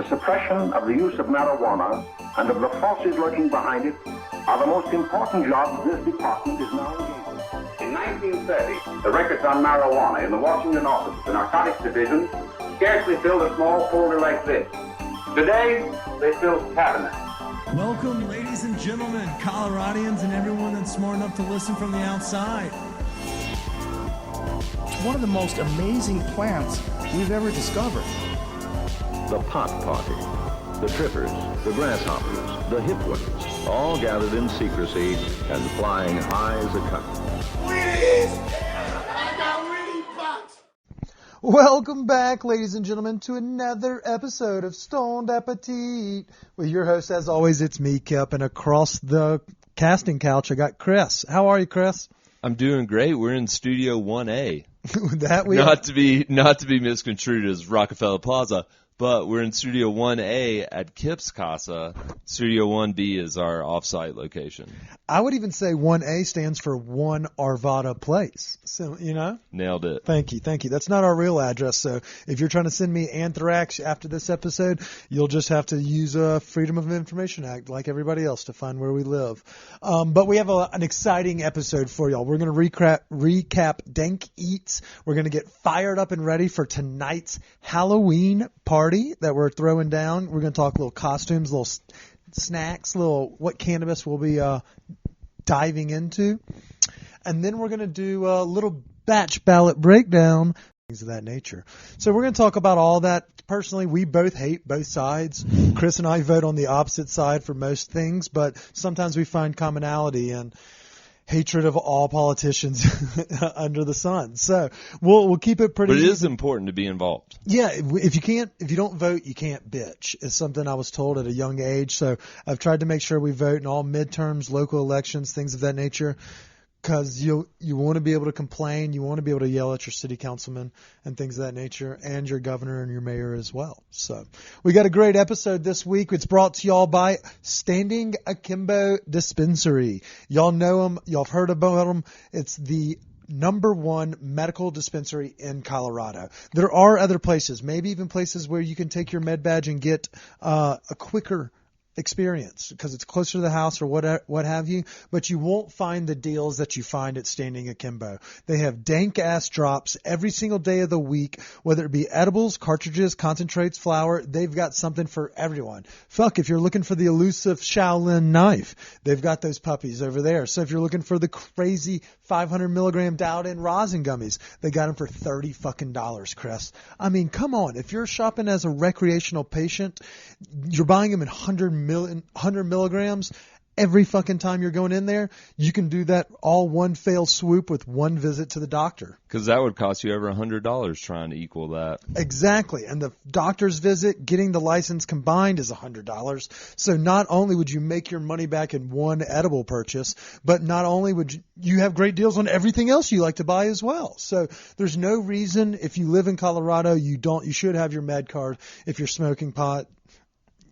the suppression of the use of marijuana and of the forces lurking behind it are the most important jobs this department is now engaged in. In 1930, the records on marijuana in the Washington office of the Narcotics Division scarcely filled a small folder like this. Today, they fill cabinets. Welcome, ladies and gentlemen, Coloradians and everyone that's smart enough to listen from the outside. One of the most amazing plants we've ever discovered. The pot party, the trippers, the grasshoppers, the hip ones, all gathered in secrecy and flying high as a kite. I got weed pots. Welcome back, ladies and gentlemen, to another episode of Stoned Appetite. With your host, as always, it's me, Kip, and across the casting couch, I got Chris. How are you, Chris? I'm doing great. We're in Studio 1A. That we not to be misconstrued as Rockefeller Plaza, but we're in Studio 1A at Kip's Casa. Studio 1B is our off-site location. I would even say 1A stands for One Arvada Place. So, you know? Nailed it. Thank you. That's not our real address, so if you're trying to send me anthrax after this episode, you'll just have to use a Freedom of Information Act like everybody else to find where we live. But we have an exciting episode for y'all. We're going to recap Dank Eats. We're going to get fired up and ready for tonight's Halloween party that we're throwing down. We're going to talk little costumes, little snacks, little what cannabis we'll be diving into. And then we're going to do a little batch ballot breakdown, things of that nature. So we're going to talk about all that. Personally, we both hate both sides. Chris and I vote on the opposite side for most things, but sometimes we find commonality and hatred of all politicians under the sun. So we'll keep it pretty. But it is important to be involved. Yeah, if you don't vote, you can't bitch. It's something I was told at a young age. So I've tried to make sure we vote in all midterms, local elections, things of that nature. Because you want to be able to complain, you want to be able to yell at your city councilman and things of that nature, and your governor and your mayor as well. So we got a great episode this week. It's brought to y'all by Standing Akimbo Dispensary. Y'all know them. Y'all have heard about them. It's the #1 medical dispensary in Colorado. There are other places, maybe even places where you can take your med badge and get a quicker experience because it's closer to the house or what have you, but you won't find the deals that you find at Standing Akimbo. They have dank ass drops every single day of the week, whether it be edibles, cartridges, concentrates, flour. They've got something for everyone. Fuck, if you're looking for the elusive Shaolin knife, they've got those puppies over there. So if you're looking for the crazy 500 milligram dialed in rosin gummies, they got them for $30 fucking, Chris. I mean, come on. If you're shopping as a recreational patient, you're buying them in 100 milligrams every fucking time you're going in there. You can do that all one fell swoop with one visit to the doctor. Because that would cost you over $100 trying to equal that. Exactly. And the doctor's visit, getting the license combined is $100. So not only would you make your money back in one edible purchase, but not only would you have great deals on everything else you like to buy as well. So there's no reason if you live in Colorado, you should have your med card if you're smoking pot.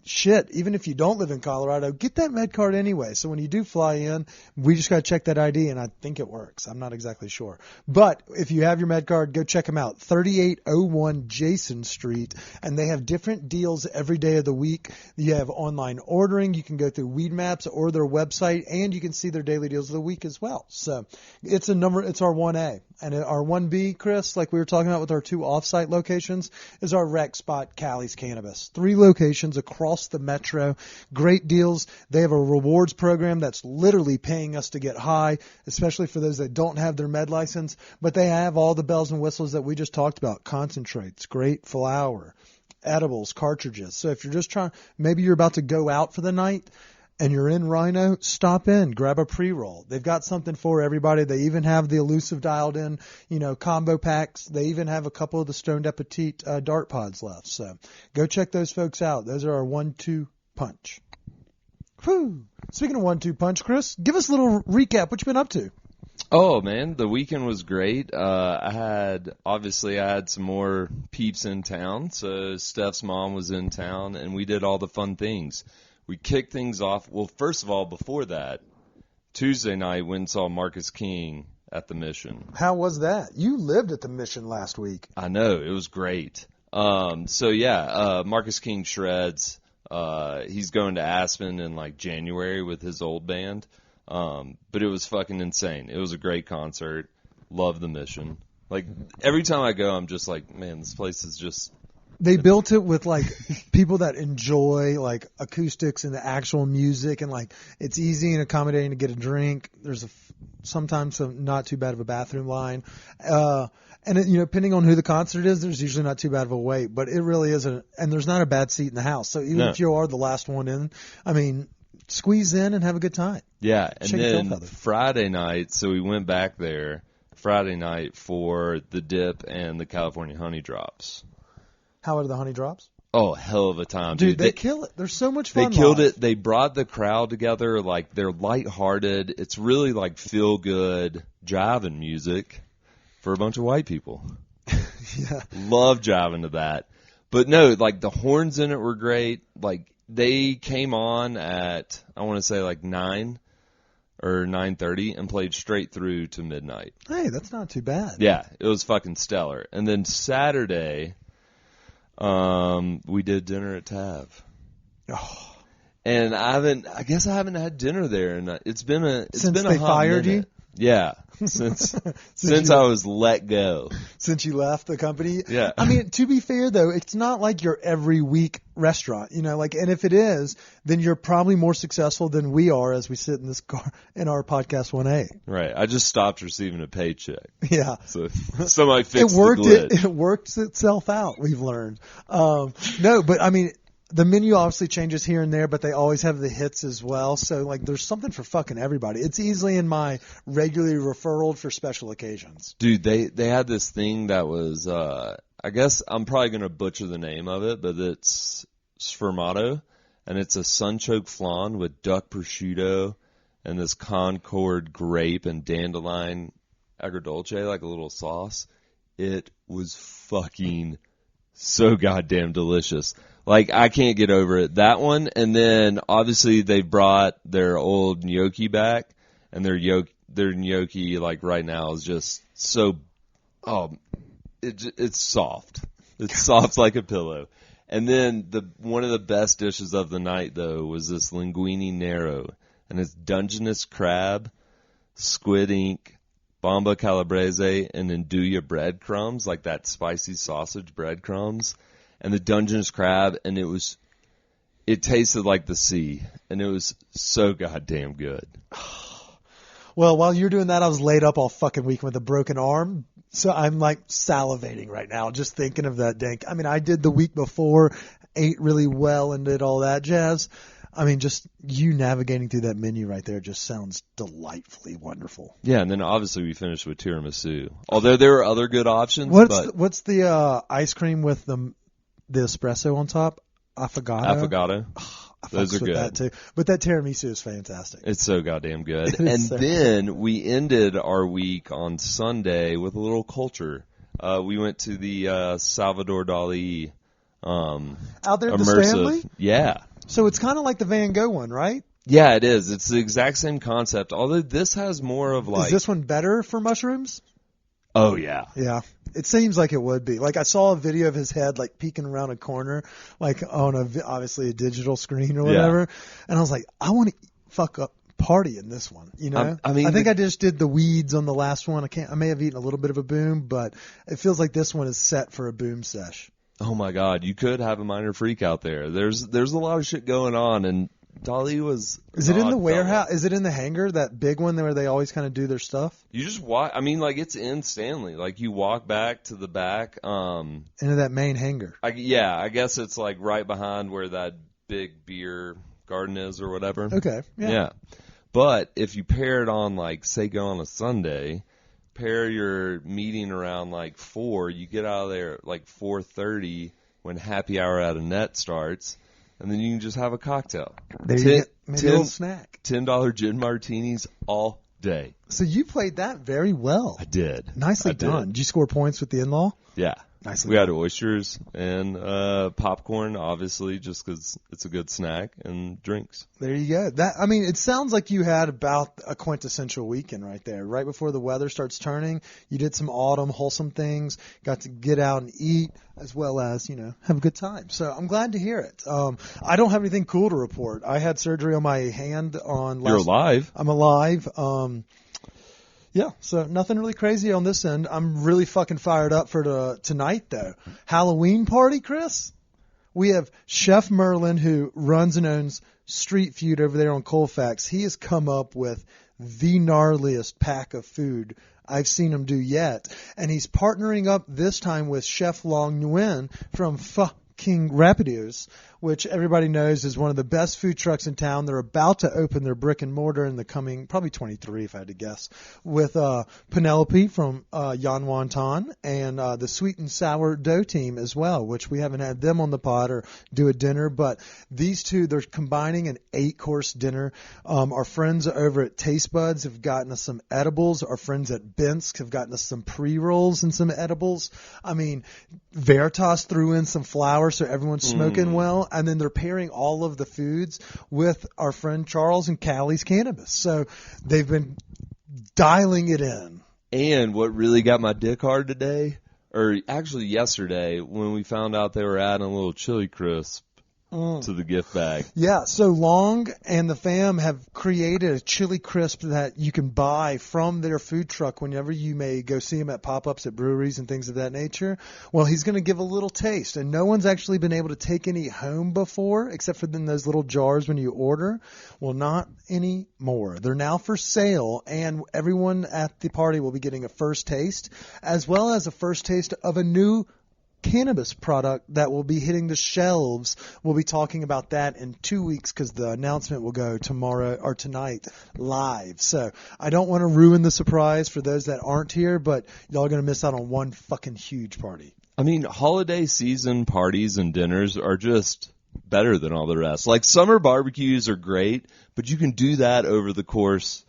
Shit, even if you don't live in Colorado, get that med card anyway. So when you do fly in, we just got to check that ID, and I think it works. I'm not exactly sure. But if you have your med card, go check them out. 3801 Jason Street, and they have different deals every day of the week. You have online ordering. You can go through Weed Maps or their website, and you can see their daily deals of the week as well. So it's our 1A. And our 1B, Chris, like we were talking about with our 2 offsite locations, is our rec spot, Callie's Cannabis. 3 locations across the metro. Great deals. They have a rewards program that's literally paying us to get high, especially for those that don't have their med license. But they have all the bells and whistles that we just talked about. Concentrates, great flour, edibles, cartridges. So if you're just maybe you're about to go out for the night, and you're in Rhino, stop in, grab a pre-roll. They've got something for everybody. They even have the elusive dialed in, combo packs. They even have a couple of the Stoned Appetite dart pods left. So go check those folks out. Those are our 1-2 punch. Whew. Speaking of 1-2 punch, Chris, give us a little recap. What you been up to? Oh, man, the weekend was great. I had some more peeps in town. So Steph's mom was in town, and we did all the fun things. We kicked things off. Well, first of all, before that, Tuesday night, went and saw Marcus King at the Mission. How was that? You lived at the Mission last week. I know. It was great. Marcus King shreds. He's going to Aspen in like January with his old band. But it was fucking insane. It was a great concert. Love the Mission. Like every time I go, I'm just like, man, this place is just. They built it with like people that enjoy like acoustics and the actual music, and like it's easy and accommodating to get a drink. There's sometimes not too bad of a bathroom line, and depending on who the concert is, there's usually not too bad of a wait. But it really isn't, and there's not a bad seat in the house. So even if you are the last one in, I mean, squeeze in and have a good time. Yeah, and then Friday night, so we went back there Friday night for the Dip and the California Honey Drops. How are the Honey Drops? Oh, hell of a time, dude. They kill it. They're so much fun. They killed it. They brought the crowd together. Like, they're lighthearted. It's really like feel-good jiving music for a bunch of white people. Yeah. Love jiving to that. But no, like the horns in it were great. Like they came on at, I want to say like 9 or 9:30 and played straight through to midnight. Hey, that's not too bad. Yeah, it was fucking stellar. And then Saturday, we did dinner at Tav. Oh. And I guess I haven't had dinner there, and it's been a since they hot fired minute. you. Yeah, since I was let go. Since you left the company. Yeah. I mean, to be fair though, it's not like your every week restaurant, like, and if it is, then you're probably more successful than we are as we sit in this car in our podcast 1A. Right. I just stopped receiving a paycheck. Yeah. So somebody fixed the glitch. It works itself out. We've learned. No, but I mean, the menu obviously changes here and there, but they always have the hits as well. So, like, there's something for fucking everybody. It's easily in my regularly referral for special occasions. Dude, they had this thing that was, I guess I'm probably going to butcher the name of it, but it's sfumato, and it's a sunchoke flan with duck prosciutto and this Concord grape and dandelion agrodolce, like a little sauce. It was fucking so goddamn delicious. Like, I can't get over it. That one, and then obviously they brought their old gnocchi back, and their gnocchi, like, right now is just so, it's soft. It's soft like a pillow. And then one of the best dishes of the night, though, was this linguine nero, and it's Dungeness crab, squid ink, bomba calabrese, and andouille breadcrumbs, like that spicy sausage breadcrumbs. And the Dungeness crab, and it tasted like the sea, and it was so goddamn good. Well, while you're doing that, I was laid up all fucking week with a broken arm, so I'm like salivating right now just thinking of that dank. I mean, I did the week before, ate really well and did all that jazz. I mean, just you navigating through that menu right there just sounds delightfully wonderful. Yeah, and then obviously we finished with tiramisu. Although there were other good options. What's the ice cream with the espresso on top? Affogato. Those are good. That too. But that tiramisu is fantastic. It's so goddamn good. And then we ended our week on Sunday with a little culture. We went to the Salvador Dali out there at the immersive. Stanley? Yeah. So it's kind of like the Van Gogh one, right? Yeah, it is. It's the exact same concept, although this has more of like... Is this one better for mushrooms? Oh, yeah. Yeah. It seems like it would be. Like, I saw a video of his head, like, peeking around a corner, like, on obviously a digital screen or whatever. Yeah. And I was like, I want to fuck up party in this one, I mean, I think I just did the weeds on the last one. I may have eaten a little bit of a boom, but it feels like this one is set for a boom sesh. Oh, my God. You could have a minor freak out there. There's a lot of shit going on, and Dali was... Is it in the warehouse? Is it in the hangar, that big one where they always kind of do their stuff? You just walk... I mean, like, it's in Stanley. Like, you walk back to the back. Into that main hangar. I guess it's, like, right behind where that big beer garden is or whatever. Okay, yeah. But if you pair it on, like, say go on a Sunday, pair your meeting around, like, 4, you get out of there at, like, 4:30 when happy hour at a net starts. And then you can just have a cocktail. There you get maybe a little snack. $10 gin martinis all day. So you played that very well. I did. Nicely done. Did you score points with the in-law? Yeah. We had oysters and popcorn, obviously, just because it's a good snack, and drinks. There you go. It sounds like you had about a quintessential weekend right there. Right before the weather starts turning, you did some autumn wholesome things, got to get out and eat, as well as, have a good time. So I'm glad to hear it. I don't have anything cool to report. I had surgery on my hand on You're alive. I'm alive. Yeah, so nothing really crazy on this end. I'm really fucking fired up for tonight, though. Halloween party, Chris? We have Chef Merlin, who runs and owns Street Feud over there on Colfax. He has come up with the gnarliest pack of food I've seen him do yet. And he's partnering up this time with Chef Long Nguyen from fucking Rapidos, which everybody knows is one of the best food trucks in town. They're about to open their brick and mortar in the coming, probably 23 if I had to guess, with Penelope from Yan Wonton and the Sweet and Sour Dough team as well, which we haven't had them on the pod or do a dinner. But these two, they're combining an 8-course dinner. Our friends over at Taste Buds have gotten us some edibles. Our friends at Binsk have gotten us some pre-rolls and some edibles. Veritas threw in some flour so everyone's smoking well. And then they're pairing all of the foods with our friend Charles and Callie's Cannabis. So they've been dialing it in. And what really got my dick hard today, or actually yesterday, when we found out they were adding a little chili crisp to the gift bag. Yeah, so Long and the fam have created a chili crisp that you can buy from their food truck whenever you may go see them at pop-ups at breweries and things of that nature. Well, he's going to give a little taste, and no one's actually been able to take any home before, except for in those little jars when you order. Well, not anymore. They're now for sale, and everyone at the party will be getting a first taste, as well as a first taste of a new cannabis product that will be hitting the shelves. We'll be talking about that in 2 weeks because the announcement will go tomorrow or tonight live. So I don't want to ruin the surprise for those that aren't here, but y'all are going to miss out on one fucking huge party. Holiday season parties and dinners are just better than all the rest. Like, summer barbecues are great, but you can do that over the course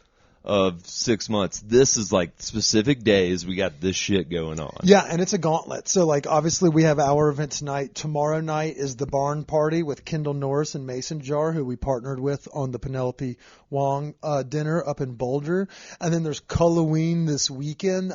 of 6 months. This is like specific days. We got this shit going on. Yeah, and it's a gauntlet. So, obviously we have our event tonight. Tomorrow night is the barn party with Kendall Norris and Mason Jar, who we partnered with on the Penelope Wong dinner up in Boulder. And then there's Halloween this weekend.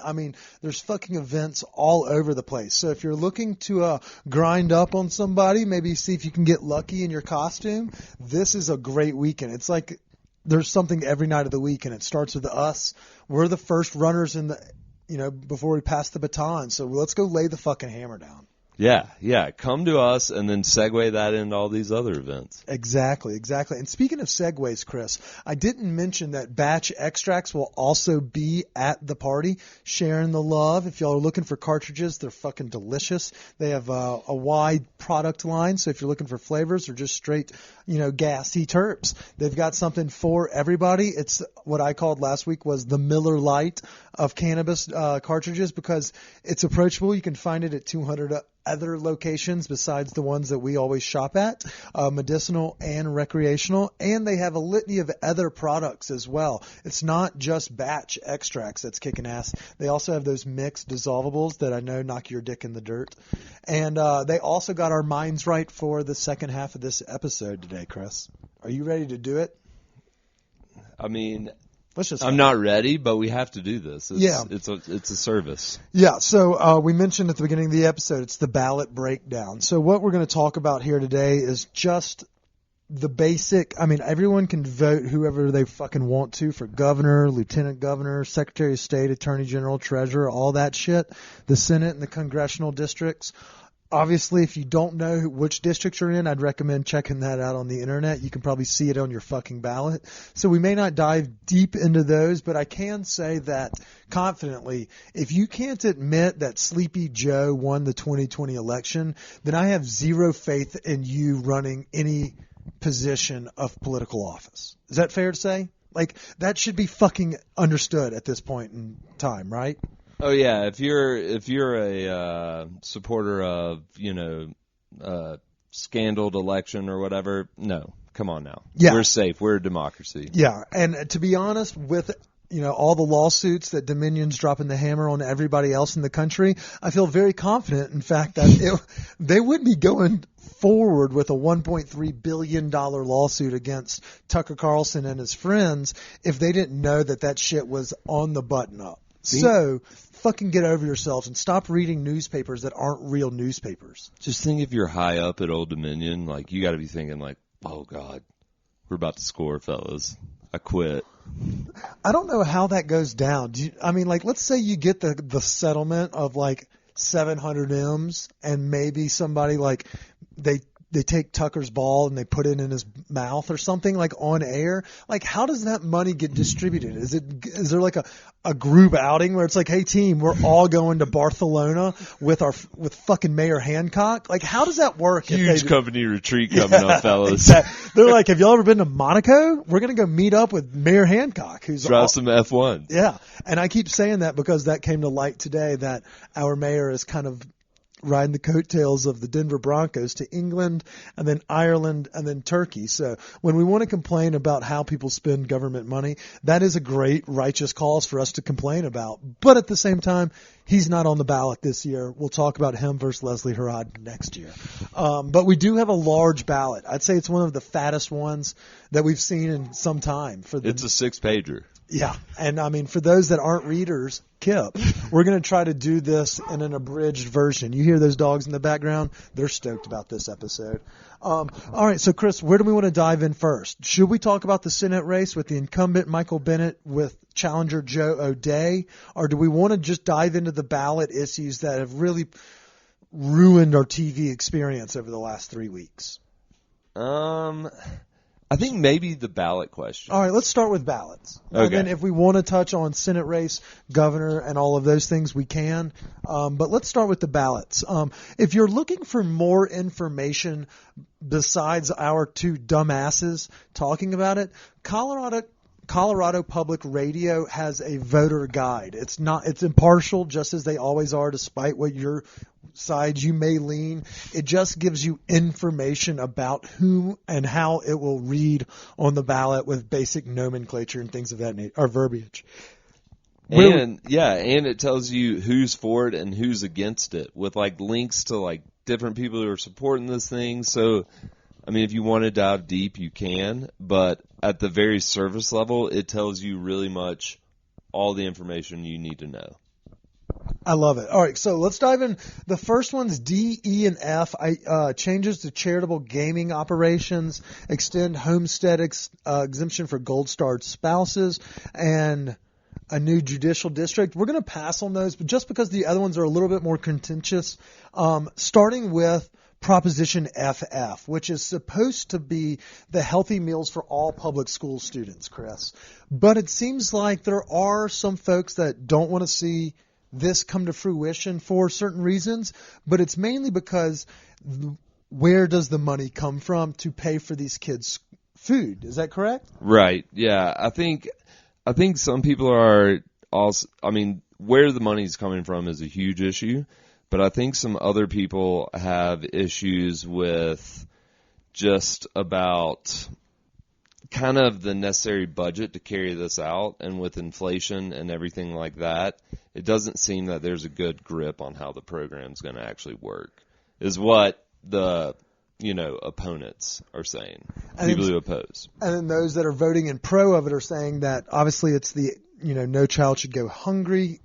There's fucking events all over the place. So if you're looking to grind up on somebody, maybe see if you can get lucky in your costume, this is a great weekend. It's like there's something every night of the week, and it starts with us. We're the first runners in the, before we pass the baton. So let's go lay the fucking hammer down. Yeah. Come to us and then segue that into all these other events. Exactly. And speaking of segues, Chris, I didn't mention that Batch Extracts will also be at the party, sharing the love. If y'all are looking for cartridges, they're fucking delicious. They have a wide product line, so if you're looking for flavors or just straight, gassy terps, they've got something for everybody. It's what I called last week was the Miller Lite of cannabis cartridges, because it's approachable. You can find it at 200 other locations besides the ones that we always shop at, medicinal and recreational, and they have a litany of other products as well. It's not just Batch Extracts that's kicking ass. They also have those mixed dissolvables that I know knock your dick in the dirt. And they also got our minds right for the second half of this episode today, Chris. Are you ready to do it? I'm not ready, but we have to do this. It's a service. Yeah, so we mentioned at the beginning of the episode, it's the ballot breakdown. So what we're going to talk about here today is just the basic. Everyone can vote whoever they fucking want to for governor, lieutenant governor, secretary of state, attorney general, treasurer, all that shit, the Senate and the congressional districts. Obviously, if you don't know which district you're in, I'd recommend checking that out on the internet. You can probably see it on your fucking ballot. So we may not dive deep into those, but I can say that confidently, if you can't admit that Sleepy Joe won the 2020 election, then I have zero faith in you running any position of political office. Is that fair to say? That should be fucking understood at this point in time, right? Oh yeah, if you're a supporter of scandaled election or whatever, no, come on now. Yeah. We're safe. We're a democracy. Yeah, and to be honest, with all the lawsuits that Dominion's dropping the hammer on everybody else in the country, I feel very confident, in fact, that they wouldn't be going forward with a $1.3 billion lawsuit against Tucker Carlson and his friends if they didn't know that shit was on the button up. So fucking get over yourselves and stop reading newspapers that aren't real newspapers. Just think if you're high up at Old Dominion, like you got to be thinking like, oh God, we're about to score, fellas. I quit. I don't know how that goes down. Let's say you get the settlement of like 700 M's and maybe somebody like they take Tucker's ball and they put it in his mouth or something like on air. Like, how does that money get distributed? Is there like a group outing where it's like, hey team, we're all going to Barcelona with fucking Mayor Hancock? Like, how does that work? Huge company retreat coming up, fellas. Exactly. They're like, have y'all ever been to Monaco? We're going to go meet up with Mayor Hancock, who's drive some F1. Yeah. And I keep saying that because that came to light today that our mayor is kind of riding the coattails of the Denver Broncos to England and then Ireland and then Turkey. So when we want to complain about how people spend government money, that is a great righteous cause for us to complain about. But at the same time, he's not on the ballot this year. We'll talk about him versus Leslie Herod next year. But we do have a large ballot. I'd say it's one of the fattest ones that we've seen in some time. It's a 6-pager. Yeah. And for those that aren't readers, Kip, we're going to try to do this in an abridged version. You hear those dogs in the background? They're stoked about this episode. All right. So Chris, where do we want to dive in first? Should we talk about the Senate race with the incumbent Michael Bennet with challenger Joe O'Dea? Or do we want to just dive into the ballot issues that have really ruined our TV experience over the last 3 weeks? I think maybe the ballot question. All right, let's start with ballots. Okay. And then if we want to touch on Senate race, governor, and all of those things, we can. But let's start with the ballots. If you're looking for more information besides our two dumbasses talking about it, Colorado Public Radio has a voter guide. It's impartial, just as they always are, despite what your side you may lean. It just gives you information about who and how it will read on the ballot with basic nomenclature and things of that nature, or verbiage. And it tells you who's for it and who's against it, with like links to like different people who are supporting this thing. So, if you want to dive deep, you can, but at the very surface level, it tells you really much all the information you need to know. I love it. All right, so let's dive in. The first one's D, E, and F. Changes to charitable gaming operations, extend homestead exemption for gold-starred spouses, and a new judicial district. We're going to pass on those, but just because the other ones are a little bit more contentious, starting with Proposition FF, which is supposed to be the healthy meals for all public school students, Chris. But it seems like there are some folks that don't want to see this come to fruition for certain reasons, but it's mainly because where does the money come from to pay for these kids' food? Is that correct? Right. Yeah. I think some people are also, where the money's coming from is a huge issue, but I think some other people have issues with just about kind of the necessary budget to carry this out, and with inflation and everything like that, it doesn't seem that there's a good grip on how the program's going to actually work, is what the opponents are saying, people who oppose. And then those that are voting in pro of it are saying that obviously it's the No Child Should Go Hungry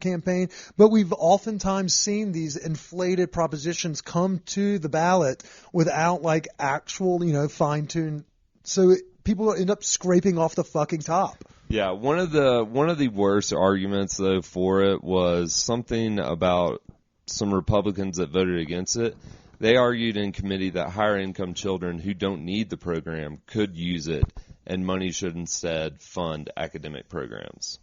campaign, but we've oftentimes seen these inflated propositions come to the ballot without like actual fine-tuned, so people end up scraping off the fucking top. Yeah, one of the worst arguments though for it was something about some Republicans that voted against it. They argued in committee that higher income children who don't need the program could use it, and money should instead fund academic programs.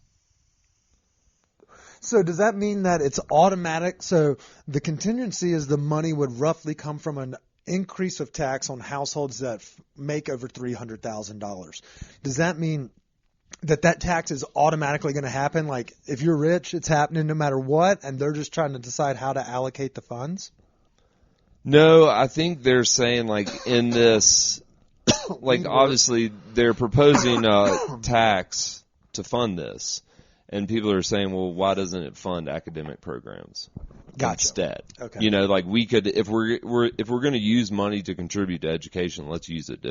So does that mean that it's automatic? So the contingency is the money would roughly come from an increase of tax on households that make over $300,000. Does that mean that tax is automatically going to happen? Like if you're rich, it's happening no matter what, and they're just trying to decide how to allocate the funds? No, I think they're saying like in this, like obviously they're proposing a tax to fund this. And people are saying, well, why doesn't it fund academic programs instead? Okay. You know, like we could, if we're going to use money to contribute to education, let's use it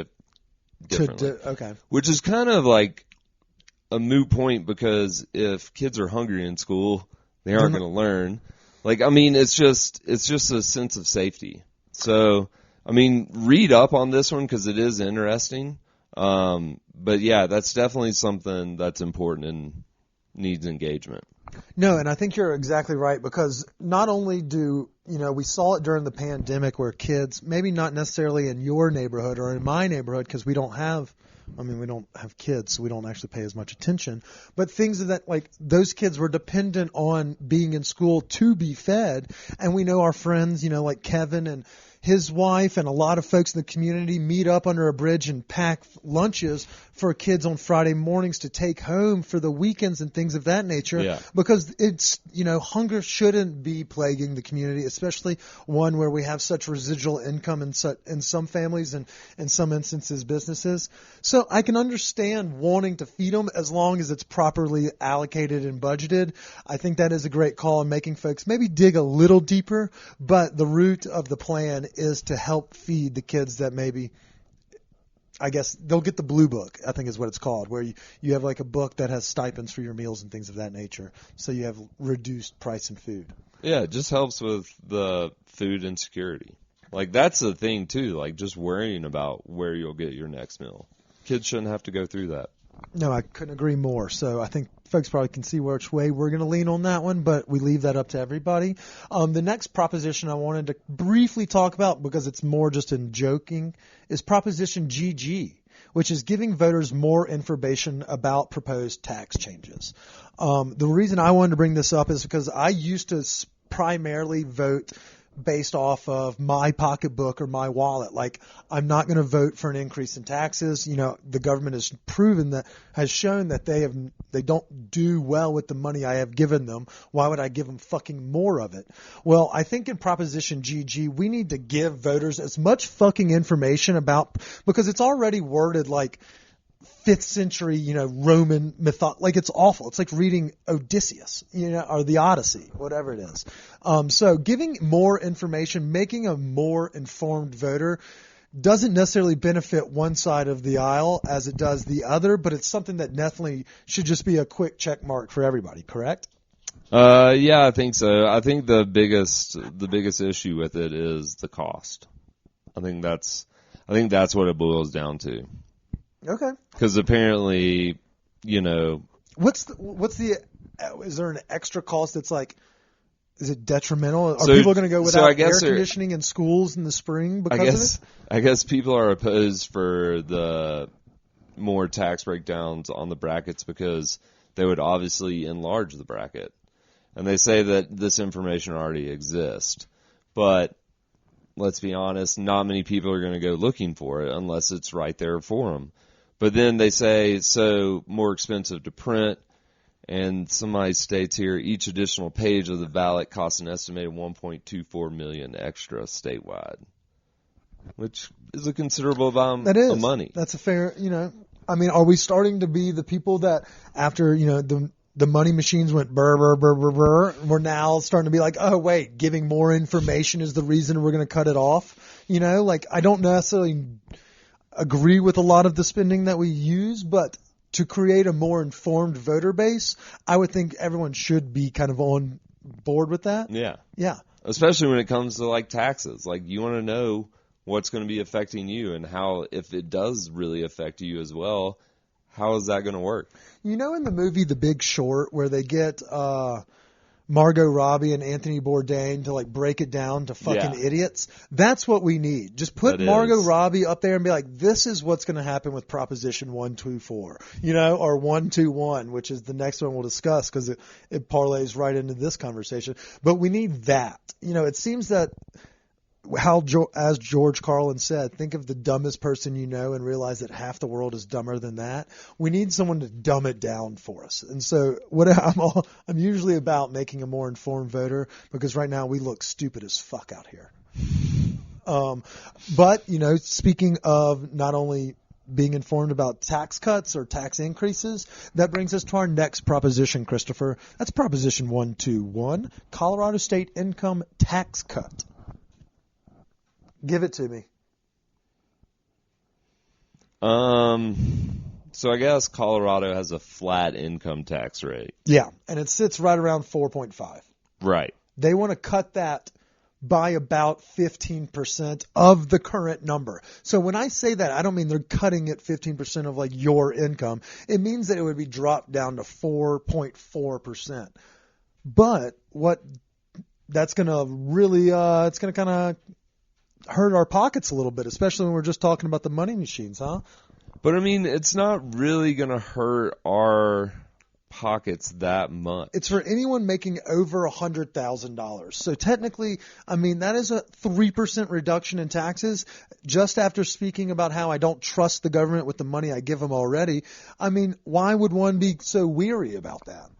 differently. Okay. Which is kind of like a moot point, because if kids are hungry in school, they aren't going to learn. Like, I mean, it's just a sense of safety. So, I mean, read up on this one because it is interesting. But yeah, that's definitely something that's important and needs engagement. No, and I think you're exactly right, because not only do, we saw it during the pandemic where kids, maybe not necessarily in your neighborhood or in my neighborhood, because we don't have kids, so we don't actually pay as much attention, but things that, like, those kids were dependent on being in school to be fed. And we know our friends, like Kevin and his wife and a lot of folks in the community meet up under a bridge and pack lunches for kids on Friday mornings to take home for the weekends and things of that nature. Yeah. Because it's, hunger shouldn't be plaguing the community, especially one where we have such residual income in some families and in some instances businesses. So I can understand wanting to feed them as long as it's properly allocated and budgeted. I think that is a great call in making folks maybe dig a little deeper, but the root of the plan is to help feed the kids that maybe, I guess, they'll get the blue book, I think is what it's called, where you have like a book that has stipends for your meals and things of that nature. So you have reduced price in food. Yeah, it just helps with the food insecurity. Like, that's the thing too, like just worrying about where you'll get your next meal. Kids shouldn't have to go through that. No, I couldn't agree more. So I think folks probably can see which way we're going to lean on that one, but we leave that up to everybody. The next proposition I wanted to briefly talk about, because it's more just in joking, is Proposition GG, which is giving voters more information about proposed tax changes. The reason I wanted to bring this up is because I used to primarily vote based off of my pocketbook or my wallet. Like, I'm not going to vote for an increase in taxes. The government has shown that they don't do well with the money I have given them. Why would I give them fucking more of it? Well, I think in Proposition GG, we need to give voters as much fucking information about, because it's already worded like 5th century, Roman like, it's awful. It's like reading Odysseus, or the Odyssey, whatever it is. So giving more information, making a more informed voter doesn't necessarily benefit one side of the aisle as it does the other, but it's something that definitely should just be a quick check mark for everybody, correct? Yeah, I think so. I think the biggest issue with it is the cost. I think that's what it boils down to. Okay. Because apparently, what's the is there an extra cost that's like, is it detrimental? Are So- people going to go so I without guess air there- conditioning in schools in the spring because of it? I guess people are opposed for the more tax breakdowns on the brackets because they would obviously enlarge the bracket. And they say that this information already exists. But let's be honest, not many people are going to go looking for it unless it's right there for them. But then they say, so more expensive to print. And somebody states here, each additional page of the ballot costs an estimated $1.24 million extra statewide, which is a considerable amount of money. That's a fair, I mean, are we starting to be the people that after, the money machines went burr, burr, burr, burr, burr, we're now starting to be like, oh, wait, giving more information is the reason we're going to cut it off? Like, I don't necessarily agree with a lot of the spending that we use, but to create a more informed voter base, I would think everyone should be kind of on board with that. Yeah. Yeah. Especially when it comes to like taxes. Like, you want to know what's going to be affecting you and how, if it does really affect you as well, how is that going to work? In the movie The Big Short, where they get Margot Robbie and Anthony Bourdain to like break it down to fucking idiots, that's what we need. Just put Margot Robbie up there and be like, this is what's going to happen with Proposition 124, or 121, which is the next one we'll discuss because it parlays right into this conversation. But we need that. It seems that as George Carlin said, think of the dumbest person you know and realize that half the world is dumber than that. We need someone to dumb it down for us. And so I'm usually about making a more informed voter, because right now we look stupid as fuck out here. But, speaking of not only being informed about tax cuts or tax increases. That brings us to our next proposition, Christopher. That's Proposition 121, Colorado State Income Tax Cut. Give it to me. So I guess Colorado has a flat income tax rate. Yeah, and it sits right around 4.5. Right. They want to cut that by about 15% of the current number. So when I say that, I don't mean they're cutting it 15% of like your income. It means that it would be dropped down to 4.4%. But what that's going to really, it's going to kind of hurt our pockets a little bit, especially when we're just talking about the money machines, huh? But I mean, it's not really going to hurt our pockets that much. It's for anyone making over $100,000. So technically, I mean, that is a 3% reduction in taxes. Just after speaking about how I don't trust the government with the money I give them already, I mean, why would one be so weary about that?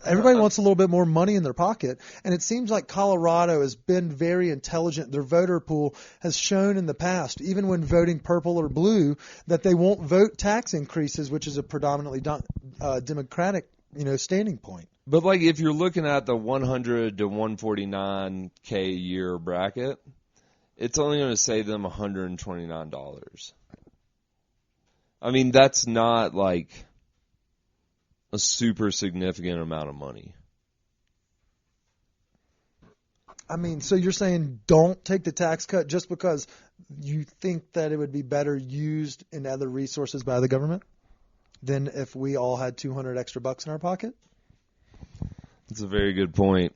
Everybody wants a little bit more money in their pocket, and it seems like Colorado has been very intelligent. Their voter pool has shown in the past, even when voting purple or blue, that they won't vote tax increases, which is a predominantly Democratic, standing point. But like if you're looking at the 100 to 149K a year bracket, it's only going to save them $129. I mean, that's not like a super significant amount of money. I mean, so you're saying don't take the tax cut just because you think that it would be better used in other resources by the government than if we all had 200 extra bucks in our pocket? That's a very good point.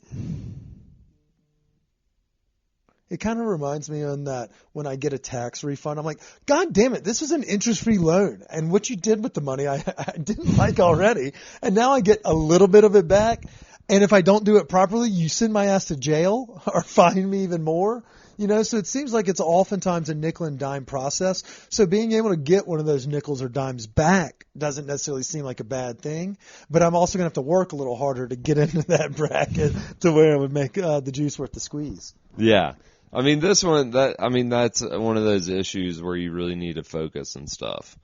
It kind of reminds me on that when I get a tax refund, I'm like, God damn it, this is an interest-free loan. And what you did with the money, I didn't like already. And now I get a little bit of it back. And if I don't do it properly, you send my ass to jail or fine me even more. So it seems like it's oftentimes a nickel and dime process. So being able to get one of those nickels or dimes back doesn't necessarily seem like a bad thing. But I'm also going to have to work a little harder to get into that bracket to where it would make the juice worth the squeeze. Yeah. I mean, that's one of those issues where you really need to focus and stuff.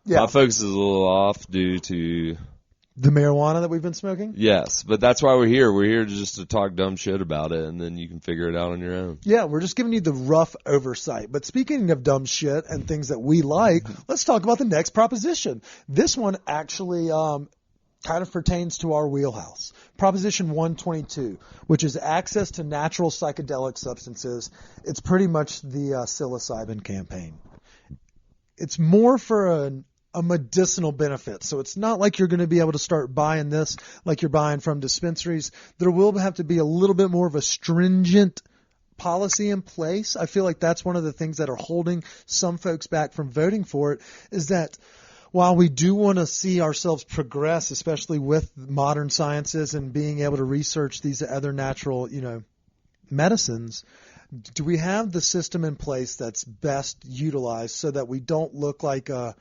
Yeah. My focus is a little off due to the marijuana that we've been smoking? Yes, but that's why we're here. We're here just to talk dumb shit about it, and then you can figure it out on your own. Yeah, we're just giving you the rough oversight. But speaking of dumb shit and things that we like, let's talk about the next proposition. This one actually kind of pertains to our wheelhouse. Proposition 122, which is access to natural psychedelic substances. It's pretty much the psilocybin campaign. It's more for a medicinal benefit. So it's not like you're going to be able to start buying this like you're buying from dispensaries. There will have to be a little bit more of a stringent policy in place. I feel like that's one of the things that are holding some folks back from voting for it, is that while we do want to see ourselves progress, especially with modern sciences and being able to research these other natural, medicines, do we have the system in place that's best utilized so that we don't look like a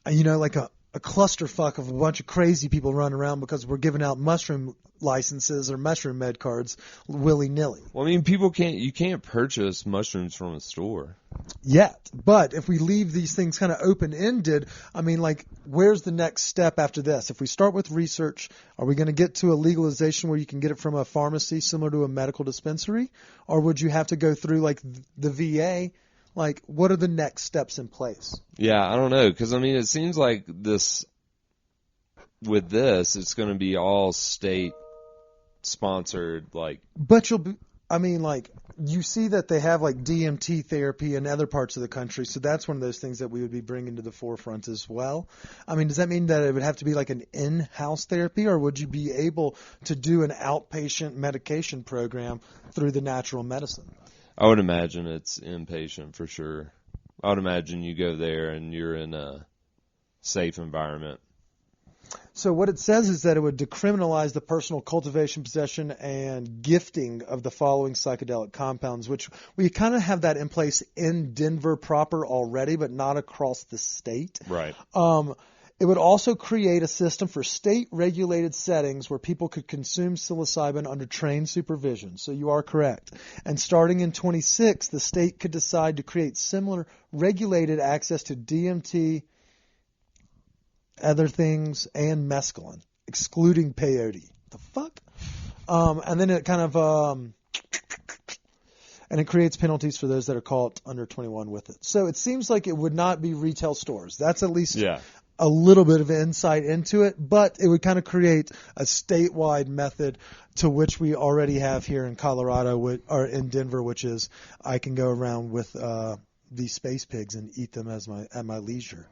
clusterfuck of a bunch of crazy people running around because we're giving out mushroom licenses or mushroom med cards willy-nilly? Well, I mean, you can't purchase mushrooms from a store yet. But if we leave these things kind of open-ended, I mean, like, where's the next step after this? If we start with research, are we going to get to a legalization where you can get it from a pharmacy similar to a medical dispensary? Or would you have to go through, like, the VA? Like, what are the next steps in place? Yeah, I don't know, because, I mean, it seems like it's going to be all state-sponsored, like... But you see that they have, like, DMT therapy in other parts of the country, so that's one of those things that we would be bringing to the forefront as well. I mean, does that mean that it would have to be like an in-house therapy, or would you be able to do an outpatient medication program through the natural medicine? I would imagine it's inpatient for sure. I would imagine you go there and you're in a safe environment. So what it says is that it would decriminalize the personal cultivation, possession, and gifting of the following psychedelic compounds, which we kind of have that in place in Denver proper already, but not across the state. Right. It would also create a system for state-regulated settings where people could consume psilocybin under trained supervision. So you are correct. And starting in 26, the state could decide to create similar regulated access to DMT, other things, and mescaline, excluding peyote. The fuck? And then it kind of... and it creates penalties for those that are caught under 21 with it. So it seems like it would not be retail stores. That's at least a little bit of insight into it, but it would kind of create a statewide method to which we already have here in Colorado or in Denver, which is I can go around with these space pigs and eat them at my leisure.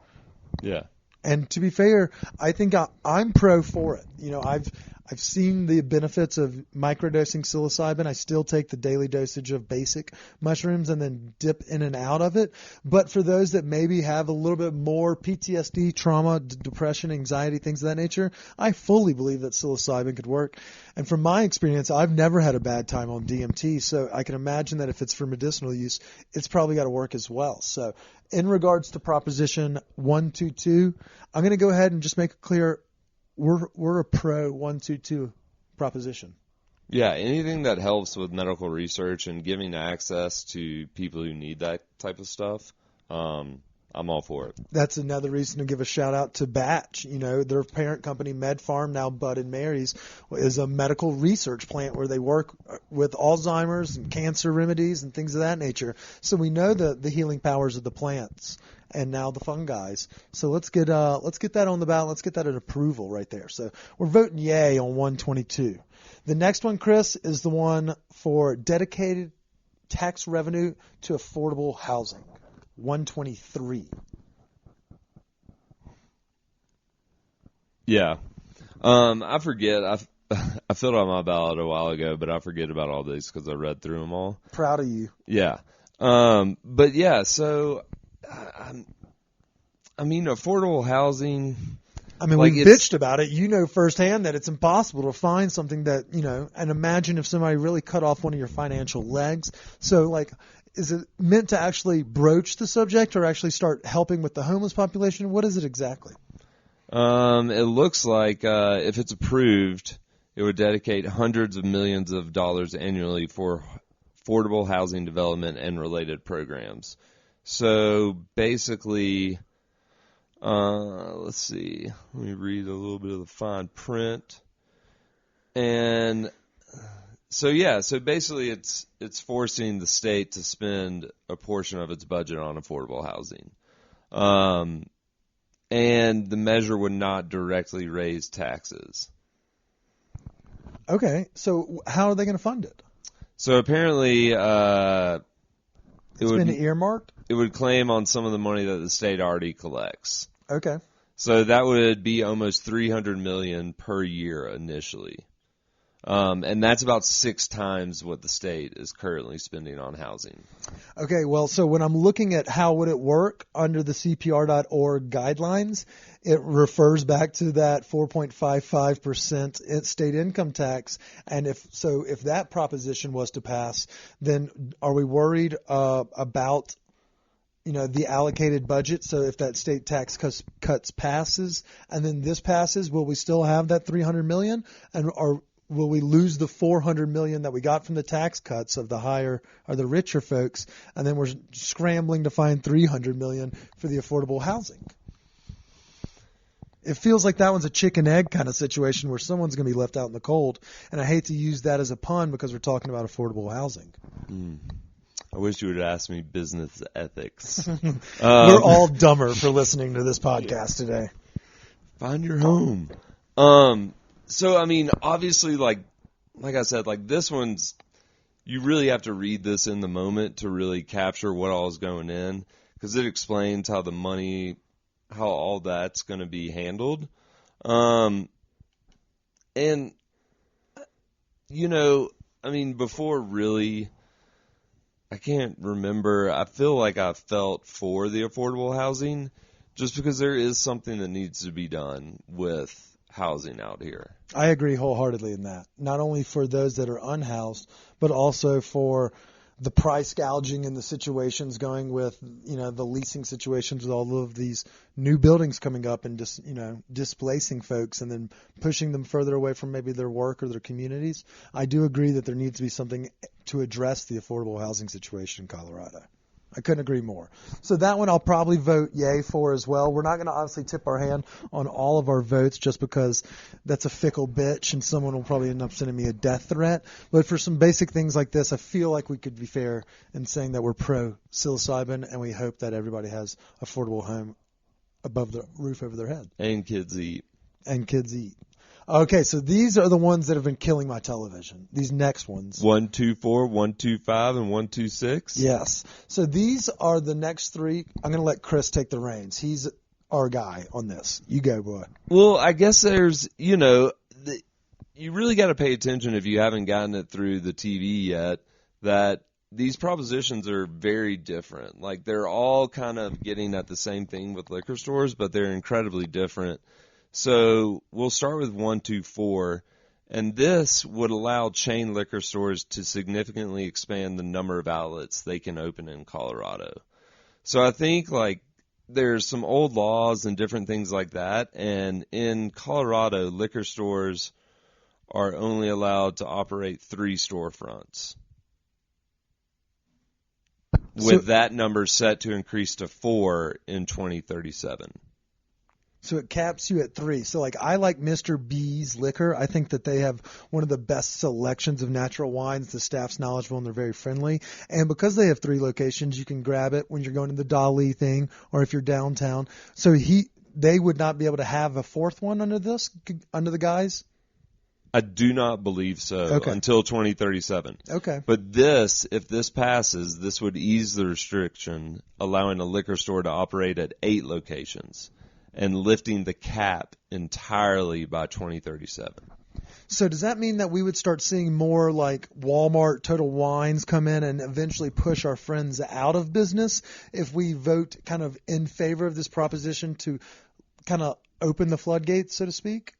Yeah. And to be fair, I think I'm pro for it. You know, I've seen the benefits of microdosing psilocybin. I still take the daily dosage of basic mushrooms and then dip in and out of it. But for those that maybe have a little bit more PTSD, trauma, depression, anxiety, things of that nature, I fully believe that psilocybin could work. And from my experience, I've never had a bad time on DMT. So I can imagine that if it's for medicinal use, it's probably got to work as well. So in regards to Proposition 122, I'm going to go ahead and just make it clear we're a pro 122 proposition. Yeah, anything that helps with medical research and giving access to people who need that type of stuff, I'm all for it. That's another reason to give a shout out to Batch. You know, their parent company, MedFarm, now Bud and Mary's, is a medical research plant where they work with Alzheimer's and cancer remedies and things of that nature. So we know the healing powers of the plants and now the fungi. So let's get that on the ballot. Let's get that an approval right there. So we're voting yay on 122. The next one, Chris, is the one for dedicated tax revenue to affordable housing. 123. Yeah. I forget. I filled out my ballot a while ago, but I forget about all these because I read through them all. Proud of you. Yeah. But yeah, so, I mean, affordable housing. I mean, we bitched about it. You know firsthand that it's impossible to find something that, you know, and imagine if somebody really cut off one of your financial legs. So, like, is it meant to actually broach the subject or actually start helping with the homeless population? What is it exactly? It looks like if it's approved, it would dedicate hundreds of millions of dollars annually for affordable housing development and related programs. So basically, let's see. Let me read a little bit of the fine print. And so basically it's forcing the state to spend a portion of its budget on affordable housing. And the measure would not directly raise taxes. Okay, so how are they going to fund it? So apparently It's been earmarked? It would claim on some of the money that the state already collects. Okay. So that would be almost $300 million per year initially. And that's about 6 times what the state is currently spending on housing. Okay, well, so when I'm looking at how would it work under the CPR.org guidelines, it refers back to that 4.55% state income tax. And if that proposition was to pass, then are we worried about, you know, the allocated budget? So if that state tax cuts passes and then this passes, will we still have that $300 million? And will we lose the $400 million that we got from the tax cuts of the higher or the richer folks, and then we're scrambling to find $300 million for the affordable housing? It feels like that one's a chicken egg kind of situation where someone's going to be left out in the cold, and I hate to use that as a pun because we're talking about affordable housing. I wish you would ask me business ethics. We're all dumber for listening to this podcast today. Find your home. So, I mean, obviously, like I said, like this one's, you really have to read this in the moment to really capture what all is going in, because it explains how the money, how all that's going to be handled. And, you know, I mean, before really, I can't remember, I feel like I felt for the affordable housing just because there is something that needs to be done with housing out here. I agree wholeheartedly in that. Not only for those that are unhoused, but also for the price gouging and the situations going with, the leasing situations with all of these new buildings coming up and just, displacing folks and then pushing them further away from maybe their work or their communities. I do agree that there needs to be something to address the affordable housing situation in Colorado. I couldn't agree more. So that one I'll probably vote yay for as well. We're not going to obviously tip our hand on all of our votes just because that's a fickle bitch and someone will probably end up sending me a death threat. But for some basic things like this, I feel like we could be fair in saying that we're pro psilocybin and we hope that everybody has affordable home above the roof over their head. And kids eat. And kids eat. Okay, so these are the ones that have been killing my television. These next ones. 124, 125, and 126? Yes. So these are the next three. I'm going to let Chris take the reins. He's our guy on this. You go, boy. Well, I guess there's, you really got to pay attention if you haven't gotten it through the TV yet, that these propositions are very different. Like, they're all kind of getting at the same thing with liquor stores, but they're incredibly different. So we'll start with 124, and this would allow chain liquor stores to significantly expand the number of outlets they can open in Colorado. So I think there's some old laws and different things like that, and in Colorado, liquor stores are only allowed to operate 3 storefronts, with that number set to increase to 4 in 2037. So it caps you at 3. So I like Mr. B's Liquor. I think that they have one of the best selections of natural wines. The staff's knowledgeable and they're very friendly. And because they have 3 locations, you can grab it when you're going to the Dali thing or if you're downtown. So they would not be able to have a 4th one under the guise? I do not believe so until 2037. Okay. But if this passes, this would ease the restriction, allowing a liquor store to operate at 8 locations, and lifting the cap entirely by 2037. So does that mean that we would start seeing more like Walmart, Total Wines come in and eventually push our friends out of business if we vote kind of in favor of this proposition to kind of open the floodgates, so to speak?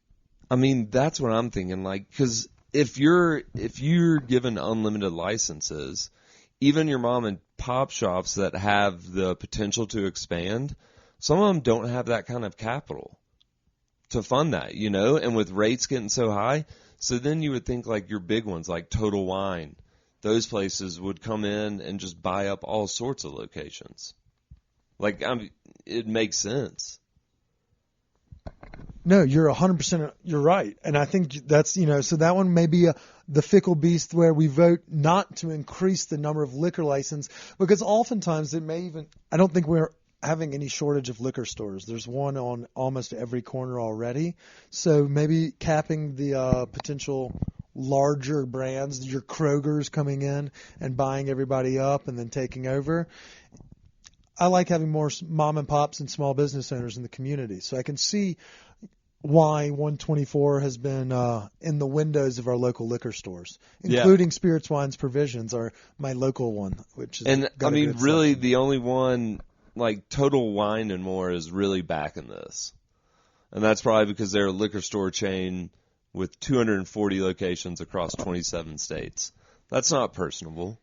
I mean, that's what I'm thinking. Because if you're given unlimited licenses, even your mom and pop shops that have the potential to expand, some of them don't have that kind of capital to fund that, and with rates getting so high. So then you would think your big ones like Total Wine, those places would come in and just buy up all sorts of locations. It makes sense. No, you're 100%, you're right. And I think that's, so that one may be the fickle beast where we vote not to increase the number of liquor license because oftentimes it may even, I don't think we're having any shortage of liquor stores. There's one on almost every corner already. So maybe capping the potential larger brands, your Kroger's coming in and buying everybody up and then taking over. I like having more mom and pops and small business owners in the community. So I can see why 124 has been in the windows of our local liquor stores, including Spirits, Wines, Provisions, are my local one, which is. And I mean, really, the only one Total Wine and More is really backing this, and that's probably because they're a liquor store chain with 240 locations across 27 states. That's not personable.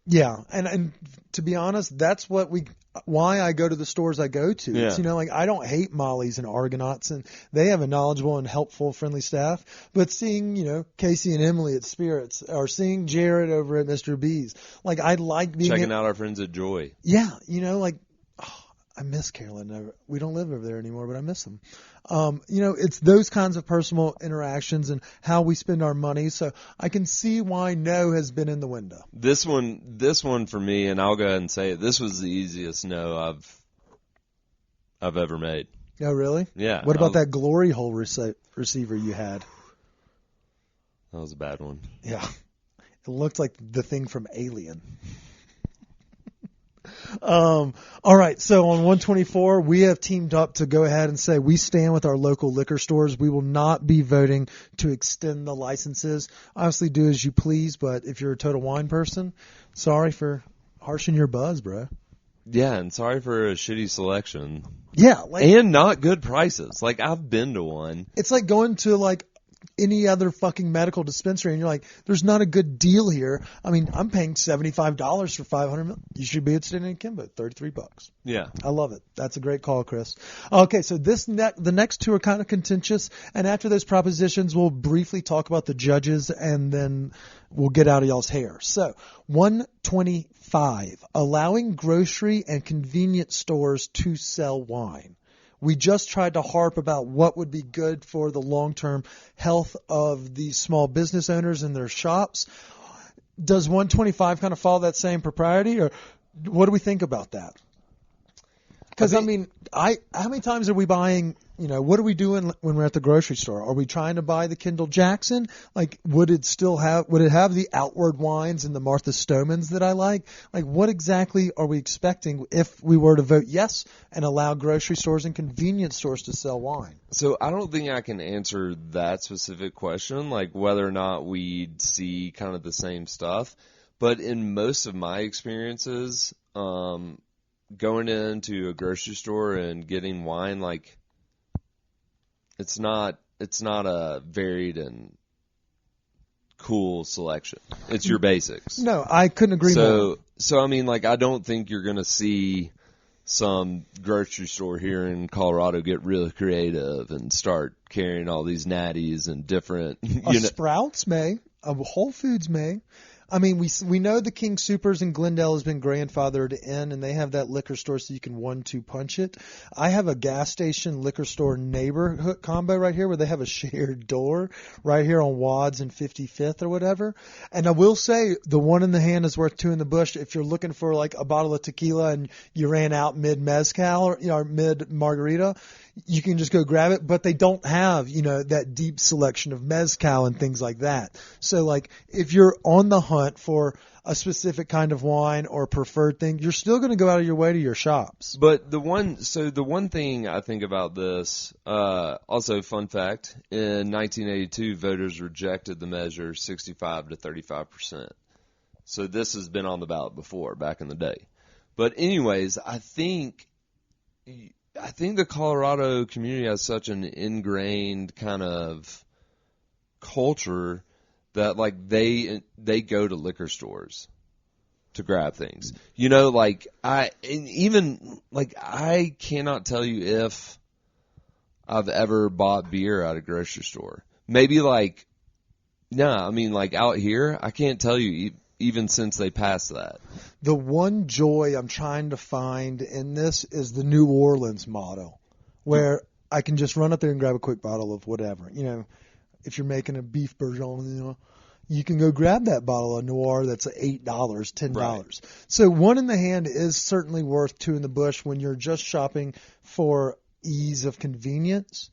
Yeah, and to be honest, that's why I go to the stores I go to. Yeah. It's, I don't hate Molly's and Argonauts, and they have a knowledgeable and helpful, friendly staff. But seeing, Casey and Emily at Spirits, or seeing Jared over at Mr. B's, I like being checking out our friends at Joy. Yeah, I miss Carolyn. We don't live over there anymore, but I miss them. It's those kinds of personal interactions and how we spend our money. So I can see why no has been in the window. This one for me, and I'll go ahead and say it. This was the easiest no I've ever made. Oh, really? Yeah. What about that glory hole receiver you had? That was a bad one. Yeah. It looked like the thing from Alien. All right, so on 124, we have teamed up to go ahead and say we stand with our local liquor stores. We will not be voting to extend the licenses. Obviously, do as you please, but if you're a Total Wine person, sorry for harshing your buzz, bro. Yeah, and sorry for a shitty selection. Yeah. And not good prices. I've been to one. It's like going to, any other fucking medical dispensary, and you're like, there's not a good deal here. I mean, I'm paying $75 for 500 mil. You should be at Stanley & Kimbo, $33. Yeah. I love it. That's a great call, Chris. Okay, so the next two are kind of contentious, and after those propositions, we'll briefly talk about the judges, and then we'll get out of y'all's hair. So, 125, allowing grocery and convenience stores to sell wine. We just tried to harp about what would be good for the long-term health of these small business owners and their shops. Does 125 kind of follow that same propriety, or what do we think about that? Because, how many times are we buying, what are we doing when we're at the grocery store? Are we trying to buy the Kendall Jackson? Like, would it have the Outward wines and the Martha Stomans that I like? Like, what exactly are we expecting if we were to vote yes and allow grocery stores and convenience stores to sell wine? So I don't think I can answer that specific question, like whether or not we'd see kind of the same stuff. But in most of my experiences, going into a grocery store and getting wine, like, it's not a varied and cool selection. It's your basics. No, I couldn't agree more. So I mean, like, I don't think you're going to see some grocery store here in Colorado get really creative and start carrying all these natties and different. Sprouts may, a Whole Foods may. I mean, we know the King Soopers in Glendale has been grandfathered in, and they have that liquor store so you can 1-2 punch it. I have a gas station liquor store neighborhood combo right here where they have a shared door right here on Wads and 55th or whatever. And I will say the one in the hand is worth two in the bush. If you're looking for like a bottle of tequila and you ran out mid mezcal or mid margarita, you can just go grab it, but they don't have, that deep selection of mezcal and things like that. So, like, if you're on the hunt for a specific kind of wine or preferred thing, you're still going to go out of your way to your shops. But the one thing I think about this, also fun fact, in 1982, voters rejected the measure 65 to 35%. So this has been on the ballot before, back in the day. But anyways, I think the Colorado community has such an ingrained kind of culture that, like, they go to liquor stores to grab things. I cannot tell you if I've ever bought beer at a grocery store. Maybe out here, I can't tell you even since they passed that. The one joy I'm trying to find in this is the New Orleans model, where I can just run up there and grab a quick bottle of whatever. If you're making a beef bourguignon, you can go grab that bottle of Noir that's $8, $10. Right. So one in the hand is certainly worth two in the bush when you're just shopping for ease of convenience.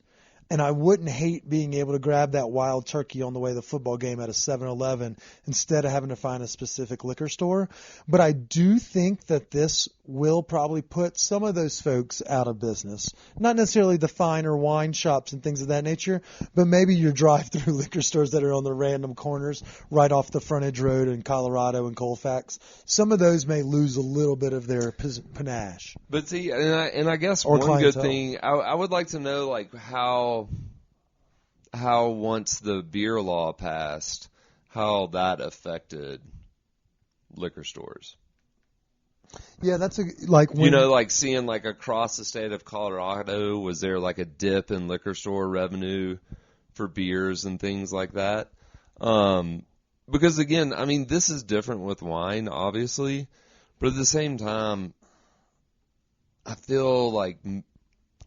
And I wouldn't hate being able to grab that wild turkey on the way to the football game at a 7-Eleven instead of having to find a specific liquor store. But I do think that this will probably put some of those folks out of business. Not necessarily the finer wine shops and things of that nature, but maybe your drive-through liquor stores that are on the random corners right off the frontage road in Colorado and Colfax. Some of those may lose a little bit of their panache. But see, and I guess or one clientele. good thing, I would like to know, like, how once the beer law passed, how that affected liquor stores. Yeah, that's when, seeing like across the state of Colorado, was there like a dip in liquor store revenue for beers and things like that? Because again, I mean, this is different with wine, obviously, but at the same time, I feel like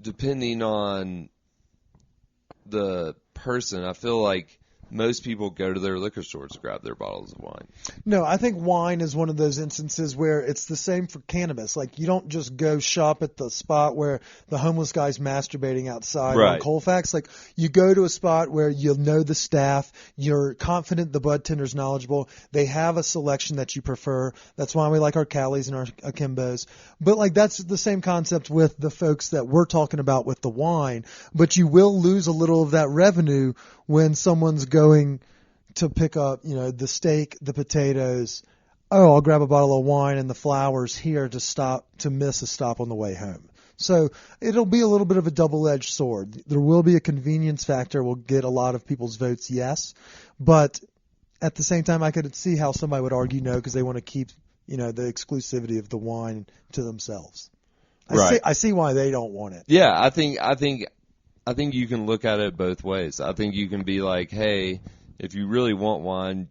depending on the person, I feel like most people go to their liquor stores to grab their bottles of wine. No, I think wine is one of those instances where it's the same for cannabis. Like, you don't just go shop at the spot where the homeless guy's masturbating outside on Colfax. Like, you go to a spot where you'll know the staff, you're confident the bud tender's knowledgeable, they have a selection that you prefer. That's why we like our Callies and our Akimbos. But, like, that's the same concept with the folks that we're talking about with the wine. But you will lose a little of that revenue when someone's going to pick up, the steak, the potatoes. Oh, I'll grab a bottle of wine and the flowers here to miss a stop on the way home. So it'll be a little bit of a double-edged sword. There will be a convenience factor. Will get a lot of people's votes, yes. But at the same time, I could see how somebody would argue no because they want to keep, the exclusivity of the wine to themselves. I see why they don't want it. Yeah, I think you can look at it both ways. I think you can be like, hey, if you really want wine,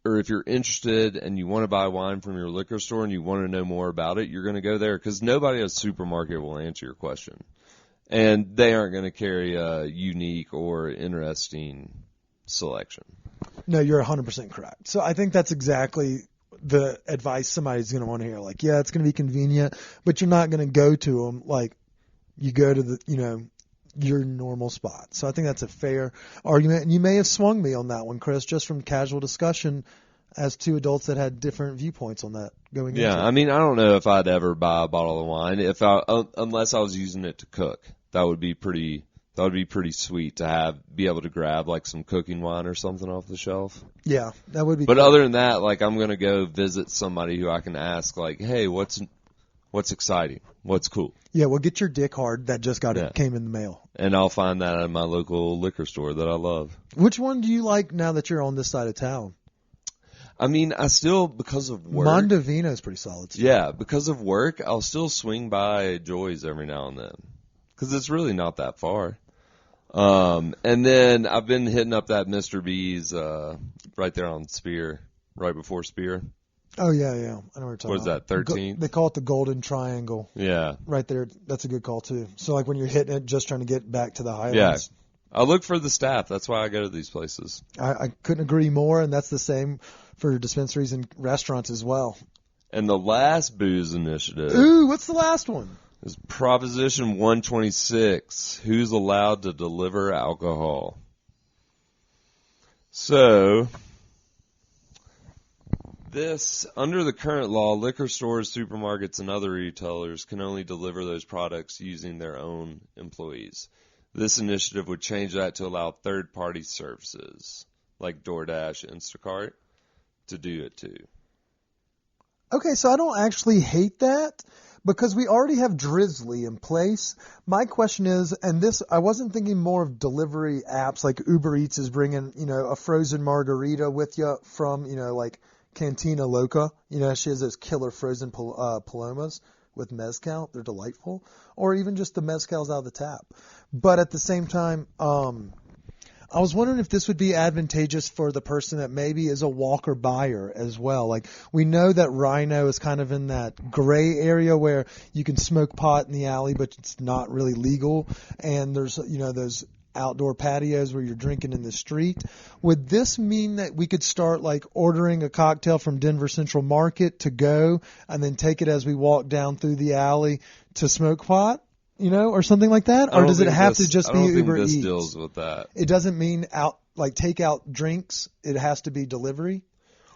or if you're interested and you want to buy wine from your liquor store and you want to know more about it, you're going to go there because nobody at a supermarket will answer your question. And they aren't going to carry a unique or interesting selection. No, you're 100% correct. So I think that's exactly the advice somebody's going to want to hear. Like, yeah, it's going to be convenient, but you're not going to go to them like you go to the, your normal spot. So I think that's a fair argument. And you may have swung me on that one, Chris, just from casual discussion as two adults that had different viewpoints on that going into it. Yeah, I mean, I don't know if I'd ever buy a bottle of wine unless I was using it to cook. That would be pretty sweet to be able to grab like some cooking wine or something off the shelf. Yeah, that would be But cool. other than that, like I'm going to go visit somebody who I can ask like, "Hey, what's exciting? What's cool?" Yeah, well, get your dick hard that just came in the mail. And I'll find that at my local liquor store that I love. Which one do you like now that you're on this side of town? I mean, I still, because of work. Mondovino is pretty solid stuff. Yeah, because of work, I'll still swing by Joy's every now and then. Because it's really not that far. And then I've been hitting up that Mr. B's right there on Spear, right before Spear. Oh, yeah. I know what you're talking What is that, 13th? They call it the Golden Triangle. Yeah. Right there. That's a good call, too. So, like, when you're hitting it, just trying to get back to the Highlands. Yeah. I look for the staff. That's why I go to these places. I couldn't agree more, and that's the same for dispensaries and restaurants as well. And the last booze initiative Ooh, what's the last one? is Proposition 126. Who's allowed to deliver alcohol? So, under the current law, liquor stores, supermarkets, and other retailers can only deliver those products using their own employees. This initiative would change that to allow third-party services like DoorDash, Instacart, to do it too. Okay, so I don't actually hate that because we already have Drizzly in place. My question is, and this, I wasn't thinking more of delivery apps like Uber Eats is bringing, a frozen margarita with you from, like Cantina Loca. She has those killer frozen palomas with mezcal. They're delightful. Or even just the mezcals out of the tap. But at the same time, I was wondering if this would be advantageous for the person that maybe is a walker buyer as well. Like, we know that Rhino is kind of in that gray area where you can smoke pot in the alley, but it's not really legal. And there's, those outdoor patios where you're drinking in the street. Would this mean that we could start like ordering a cocktail from Denver Central Market to go and then take it as we walk down through the alley to smoke pot? Or something like that? Or does it have to just be Uber Eats? I don't think this deals with that. It doesn't mean take out drinks. It has to be delivery?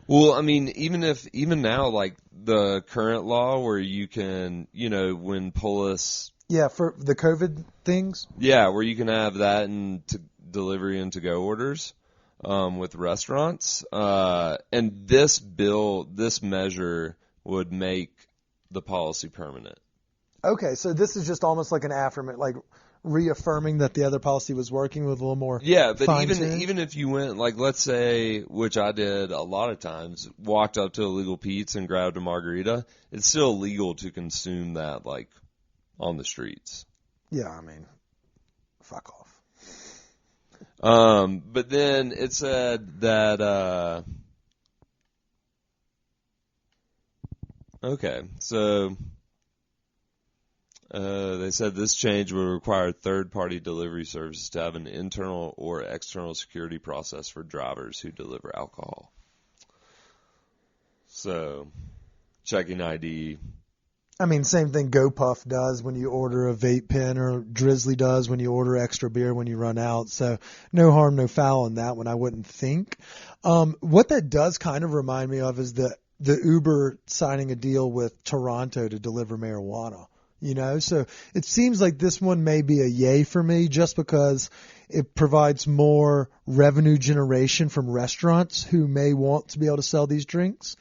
Well, I mean, even now, like the current law where you can, when Polis. Yeah, for the COVID things? Yeah, where you can have that and delivery and to-go orders with restaurants. And this measure would make the policy permanent. Okay, so this is just almost like an affirmation, like reaffirming that the other policy was working with a little more. Yeah, but fine-tuned. even if you went, like, let's say, which I did a lot of times, walked up to Illegal Pete's and grabbed a margarita, it's still legal to consume that, like, on the streets. Yeah, I mean, fuck off. But then it said that, okay, so. They said this change would require third-party delivery services to have an internal or external security process for drivers who deliver alcohol. So, checking ID. I mean, same thing GoPuff does when you order a vape pen, or Drizzly does when you order extra beer when you run out. So, no harm, no foul in that one, I wouldn't think. What that does kind of remind me of is the Uber signing a deal with Toronto to deliver marijuana. So it seems like this one may be a yay for me just because it provides more revenue generation from restaurants who may want to be able to sell these drinks,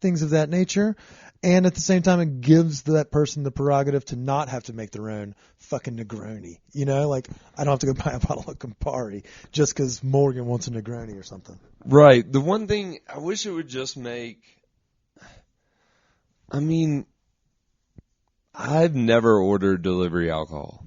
things of that nature. And at the same time, it gives that person the prerogative to not have to make their own fucking Negroni. You know, like, I don't have to go buy a bottle of Campari just because Morgan wants a Negroni or something. Right. The one thing, I wish it would just make, I mean, I've never ordered delivery alcohol.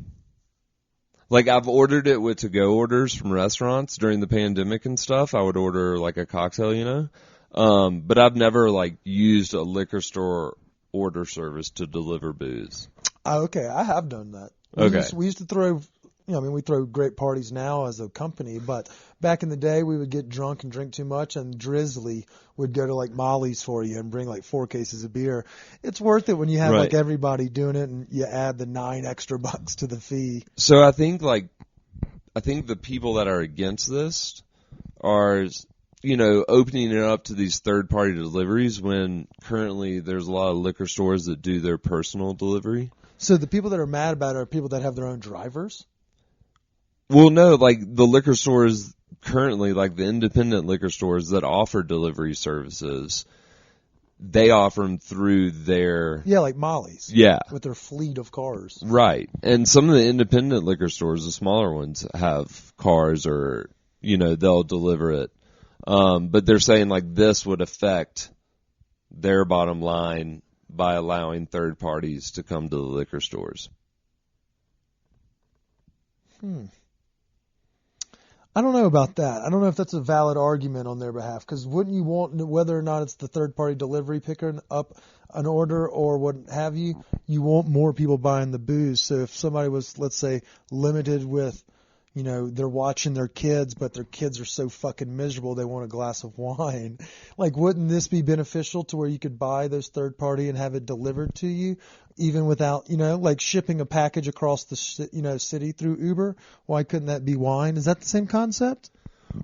Like, I've ordered it with to-go orders from restaurants during the pandemic and stuff. I would order, like, a cocktail, you know? But I've never, like, used a liquor store order service to deliver booze. Oh, okay. I have done that. Okay. We used to throw, we throw great parties now as a company, but back in the day, we would get drunk and drink too much, and Drizzly would go to, like, Molly's for you and bring, like, 4 cases of beer. It's worth it when you have, Right. like, everybody doing it and you add the $9 extra to the fee. So I think the people that are against this are, opening it up to these third-party deliveries when currently there's a lot of liquor stores that do their personal delivery. So the people that are mad about it are people that have their own drivers? Well, no, like the liquor stores currently, like the independent liquor stores that offer delivery services, they offer them through their... Yeah, like Molly's. Yeah. With their fleet of cars. Right. And some of the independent liquor stores, the smaller ones, have cars or, they'll deliver it. But they're saying like this would affect their bottom line by allowing third parties to come to the liquor stores. I don't know about that. I don't know if that's a valid argument on their behalf, because wouldn't you want, whether or not it's the third-party delivery picking up an order or what have you, you want more people buying the booze. So if somebody was, let's say, limited with, they're watching their kids, but their kids are so fucking miserable they want a glass of wine. Like, wouldn't this be beneficial to where you could buy those third party and have it delivered to you, even without, like shipping a package across the, city through Uber? Why couldn't that be wine? Is that the same concept?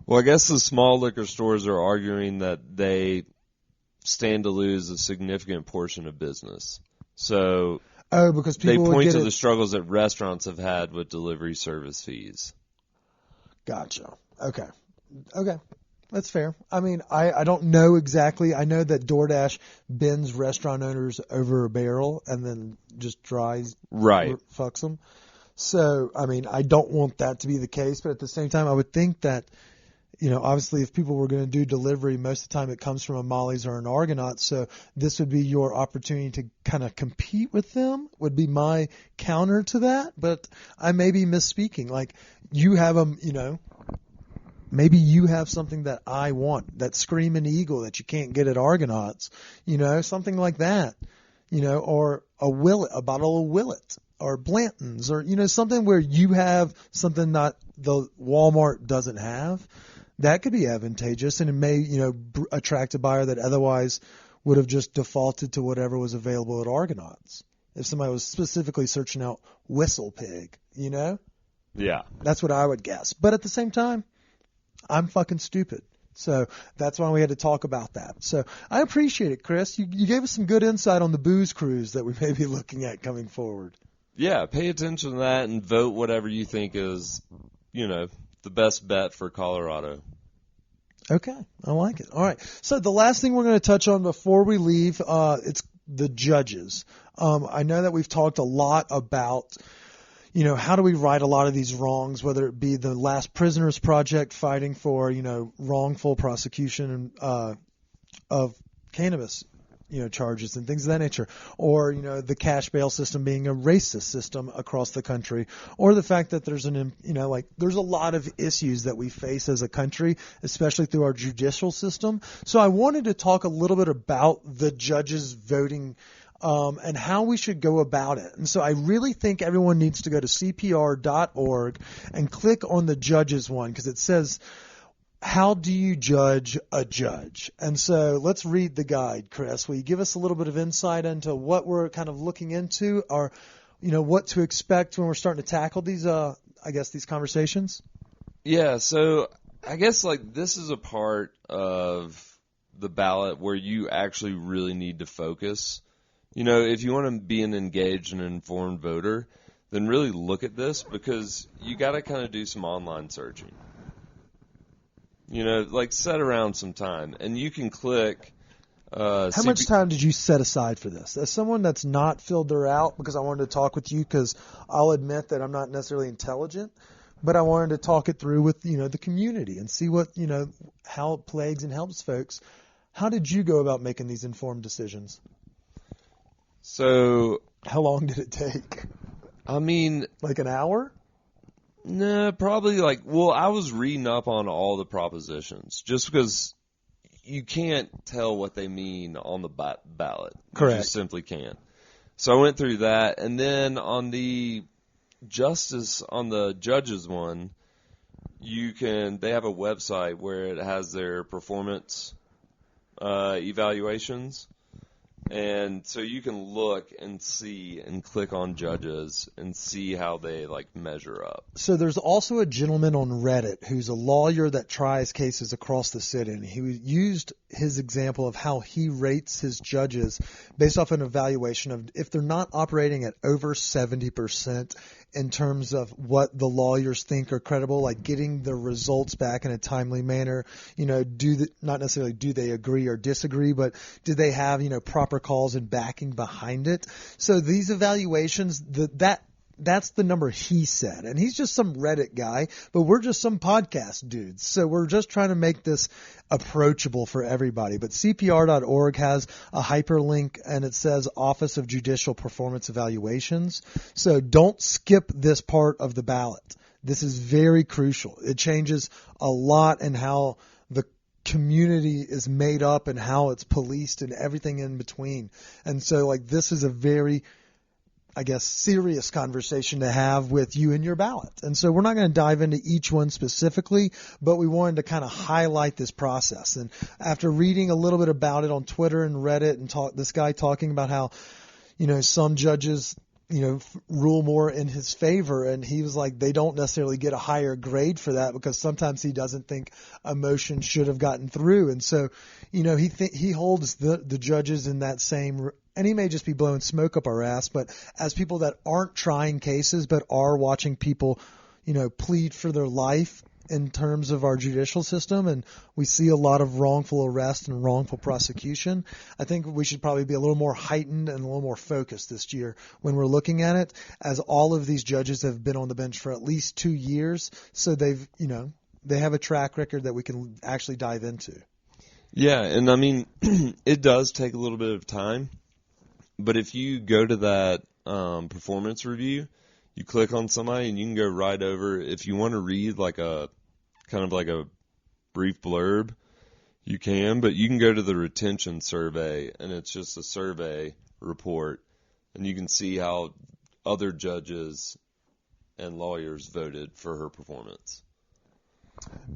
Well, I guess the small liquor stores are arguing that they stand to lose a significant portion of business. So because people they point would to get the struggles that restaurants have had with delivery service fees. Gotcha. Okay. That's fair. I mean, I don't know exactly. I know that DoorDash bends restaurant owners over a barrel and then just fucks them. So, I mean, I don't want that to be the case, but at the same time, I would think that, obviously if people were going to do delivery, most of the time it comes from a Molly's or an Argonaut. So this would be your opportunity to kind of compete with them, would be my counter to that. But I may be misspeaking. Like, you have maybe you have something that I want, that Screaming Eagle that you can't get at Argonauts, something like that, or a bottle of Willet or Blanton's, or, something where you have something that the Walmart doesn't have. That could be advantageous, and it may, attract a buyer that otherwise would have just defaulted to whatever was available at Argonauts. If somebody was specifically searching out Whistle Pig, Yeah. That's what I would guess. But at the same time, I'm fucking stupid. So that's why we had to talk about that. So I appreciate it, Chris. You gave us some good insight on the booze cruise that we may be looking at coming forward. Yeah, pay attention to that and vote whatever you think is, the best bet for Colorado. Okay, I like it. All right. So the last thing we're going to touch on before we leave, it's the judges. I know that we've talked a lot about, how do we right a lot of these wrongs, whether it be the Last Prisoners Project fighting for, wrongful prosecution of cannabis, charges and things of that nature, or, the cash bail system being a racist system across the country, or the fact that there's there's a lot of issues that we face as a country, especially through our judicial system. So I wanted to talk a little bit about the judges voting and how we should go about it. And so I really think everyone needs to go to CPR.org and click on the judges one, because it says, how do you judge a judge? And so let's read the guide, Chris. Will you give us a little bit of insight into what we're kind of looking into, or, what to expect when we're starting to tackle these, these conversations? Yeah, so I guess this is a part of the ballot where you actually really need to focus. If you want to be an engaged and informed voter, then really look at this, because you got to kind of do some online searching. Set around some time, and you can click How much time did you set aside for this? As someone that's not filled her out, because I wanted to talk with you, because I'll admit that I'm not necessarily intelligent, but I wanted to talk it through with, the community and see what, how it plagues and helps folks. How did you go about making these informed decisions? So, how long did it take? I mean, like an hour? No, probably I was reading up on all the propositions just because you can't tell what they mean on the ballot. Correct. You just simply can't. So I went through that, and then on the judges one, they have a website where it has their performance evaluations. And so you can look and see and click on judges and see how they measure up. So there's also a gentleman on Reddit who's a lawyer that tries cases across the city, and he used his example of how he rates his judges based off an evaluation of if they're not operating at over 70% in terms of what the lawyers think are credible, like getting the results back in a timely manner. Not necessarily do they agree or disagree, but do they have, proper calls and backing behind it? So these evaluations, that's the number he said. And he's just some Reddit guy, but we're just some podcast dudes. So we're just trying to make this approachable for everybody. But CPR.org has a hyperlink, and it says Office of Judicial Performance Evaluations. So don't skip this part of the ballot. This is very crucial. It changes a lot in how the community is made up and how it's policed and everything in between. And so this is a very, serious conversation to have with you and your ballot. And so we're not going to dive into each one specifically, but we wanted to kind of highlight this process. And after reading a little bit about it on Twitter and Reddit and this guy talking about how, some judges, rule more in his favor. And he was like, they don't necessarily get a higher grade for that because sometimes he doesn't think a motion should have gotten through. And so, he holds the judges in that same, and he may just be blowing smoke up our ass, but as people that aren't trying cases but are watching people, plead for their life in terms of our judicial system, and we see a lot of wrongful arrest and wrongful prosecution, I think we should probably be a little more heightened and a little more focused this year when we're looking at it, as all of these judges have been on the bench for at least 2 years, so they have a track record that we can actually dive into. Yeah, and I mean, it does take a little bit of time. But if you go to that performance review, you click on somebody and you can go right over. If you want to read a brief blurb, you can. But you can go to the retention survey, and it's just a survey report, and you can see how other judges and lawyers voted for her performance.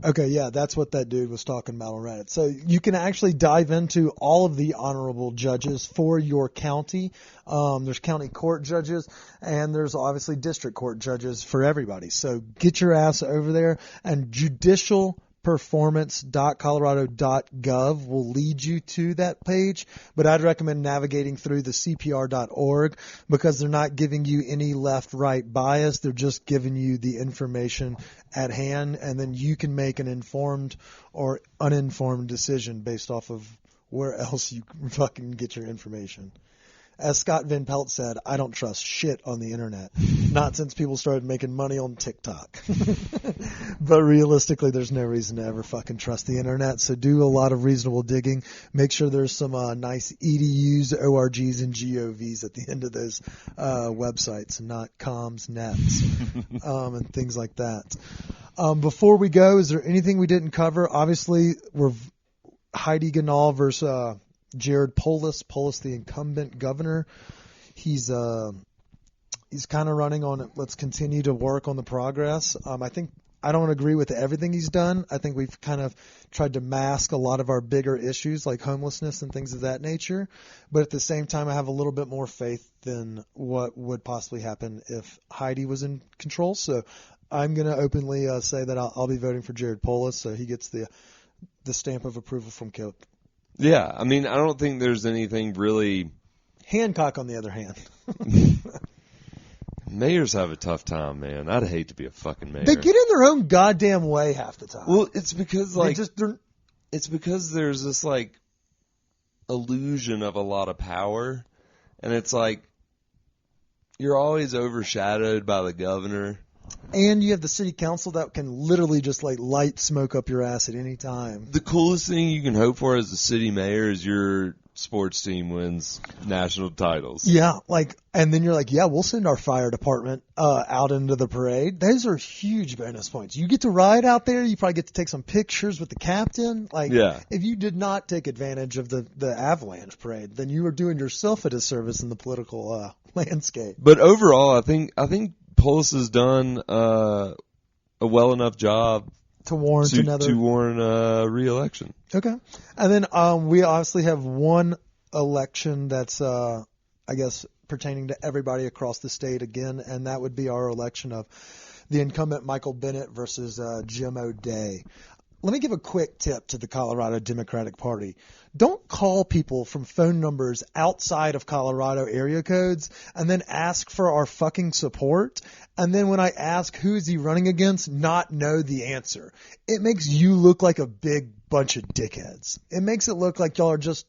Okay, yeah, that's what that dude was talking about on Reddit. So you can actually dive into all of the honorable judges for your county. There's county court judges, and there's obviously district court judges for everybody. So get your ass over there, and judicialperformance.colorado.gov will lead you to that page. But I'd recommend navigating through the CPR.org because they're not giving you any left-right bias. They're just giving you the information at hand, and then you can make an informed or uninformed decision based off of where else you fucking get your information. As Scott Van Pelt said, I don't trust shit on the internet. Not since people started making money on TikTok. But realistically, there's no reason to ever fucking trust the internet. So do a lot of reasonable digging. Make sure there's some nice EDUs, ORGs, and GOVs at the end of those websites, and not comms, nets, and things like that. Before we go, is there anything we didn't cover? Obviously, we're Heidi Ganahl versus Jared Polis. Polis, the incumbent governor. He's kind of running on it. Let's continue to work on the progress. I don't agree with everything he's done. I think we've kind of tried to mask a lot of our bigger issues like homelessness and things of that nature. But at the same time, I have a little bit more faith than what would possibly happen if Heidi was in control. So I'm going to openly say that I'll be voting for Jared Polis, so he gets the stamp of approval from Coke. Yeah, I mean, I don't think there's anything really. Hancock, on the other hand. Mayors have a tough time, man. I'd hate to be a fucking mayor. They get in their own goddamn way half the time. Well, it's because it's because there's this illusion of a lot of power, and it's like you're always overshadowed by the governor. And you have the city council that can literally just like light smoke up your ass at any time. The coolest thing you can hope for as a city mayor is your sports team wins national titles. Yeah, like, and then you're like, yeah, we'll send our fire department out into the parade. Those are huge bonus points. You get to ride out there. You probably get to take some pictures with the captain. Like, Yeah. if you did not take advantage of the Avalanche parade, then you were doing yourself a disservice in the political landscape. But overall, I think Polis has done a well enough job To warrant re-election. Okay. And then we obviously have one election that's, I guess, pertaining to everybody across the state again, and that would be our election of the incumbent Michael Bennett versus Jim O'Day. Let me give a quick tip to the Colorado Democratic Party. Don't call people from phone numbers outside of Colorado area codes and then ask for our fucking support. And then when I ask who is he running against, not know the answer. It makes you look like a big bunch of dickheads. It makes it look like y'all are just,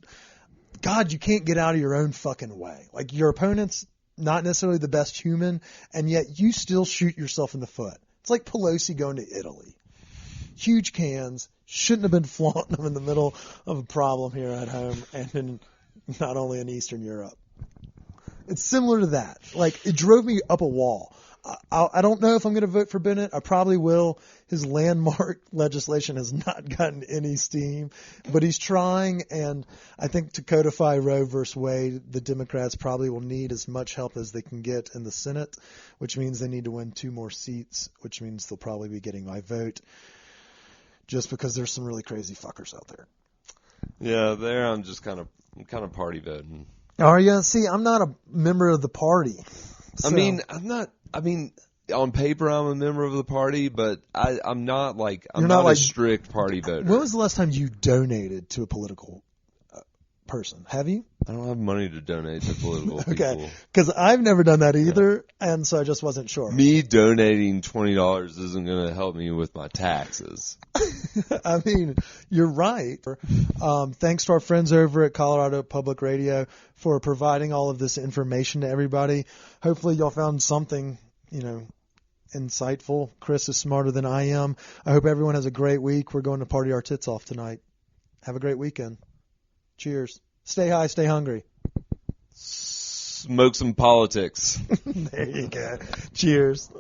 God, you can't get out of your own fucking way. Like your opponent's not necessarily the best human, and yet you still shoot yourself in the foot. It's like Pelosi going to Italy. Huge cans, shouldn't have been flaunting them in the middle of a problem here at home and not only in Eastern Europe. It's similar to that. Like, it drove me up a wall. I don't know if I'm going to vote for Bennett. I probably will. His landmark legislation has not gotten any steam, but he's trying, and I think to codify Roe versus Wade, the Democrats probably will need as much help as they can get in the Senate, which means they need to win 2 more seats, which means they'll probably be getting my vote, just because there's some really crazy fuckers out there. Yeah, there I'm kind of party voting. Are you? See, I'm not a member of the party. So. I mean, on paper I'm a member of the party, but I'm not like, I'm You're not like a strict party voter. When was the last time you donated to a political person? Have you? I don't have money to donate to political Okay, people. because I've never done that either, and so I just wasn't sure. Me donating $20 isn't going to help me with my taxes. I mean, you're right. Thanks to our friends over at Colorado Public Radio for providing all of this information to everybody. Hopefully y'all found something, insightful. Chris is smarter than I am. I hope everyone has a great week. We're going to party our tits off tonight. Have a great weekend. Cheers. Stay high, stay hungry. Smoke some politics. There you go. Cheers.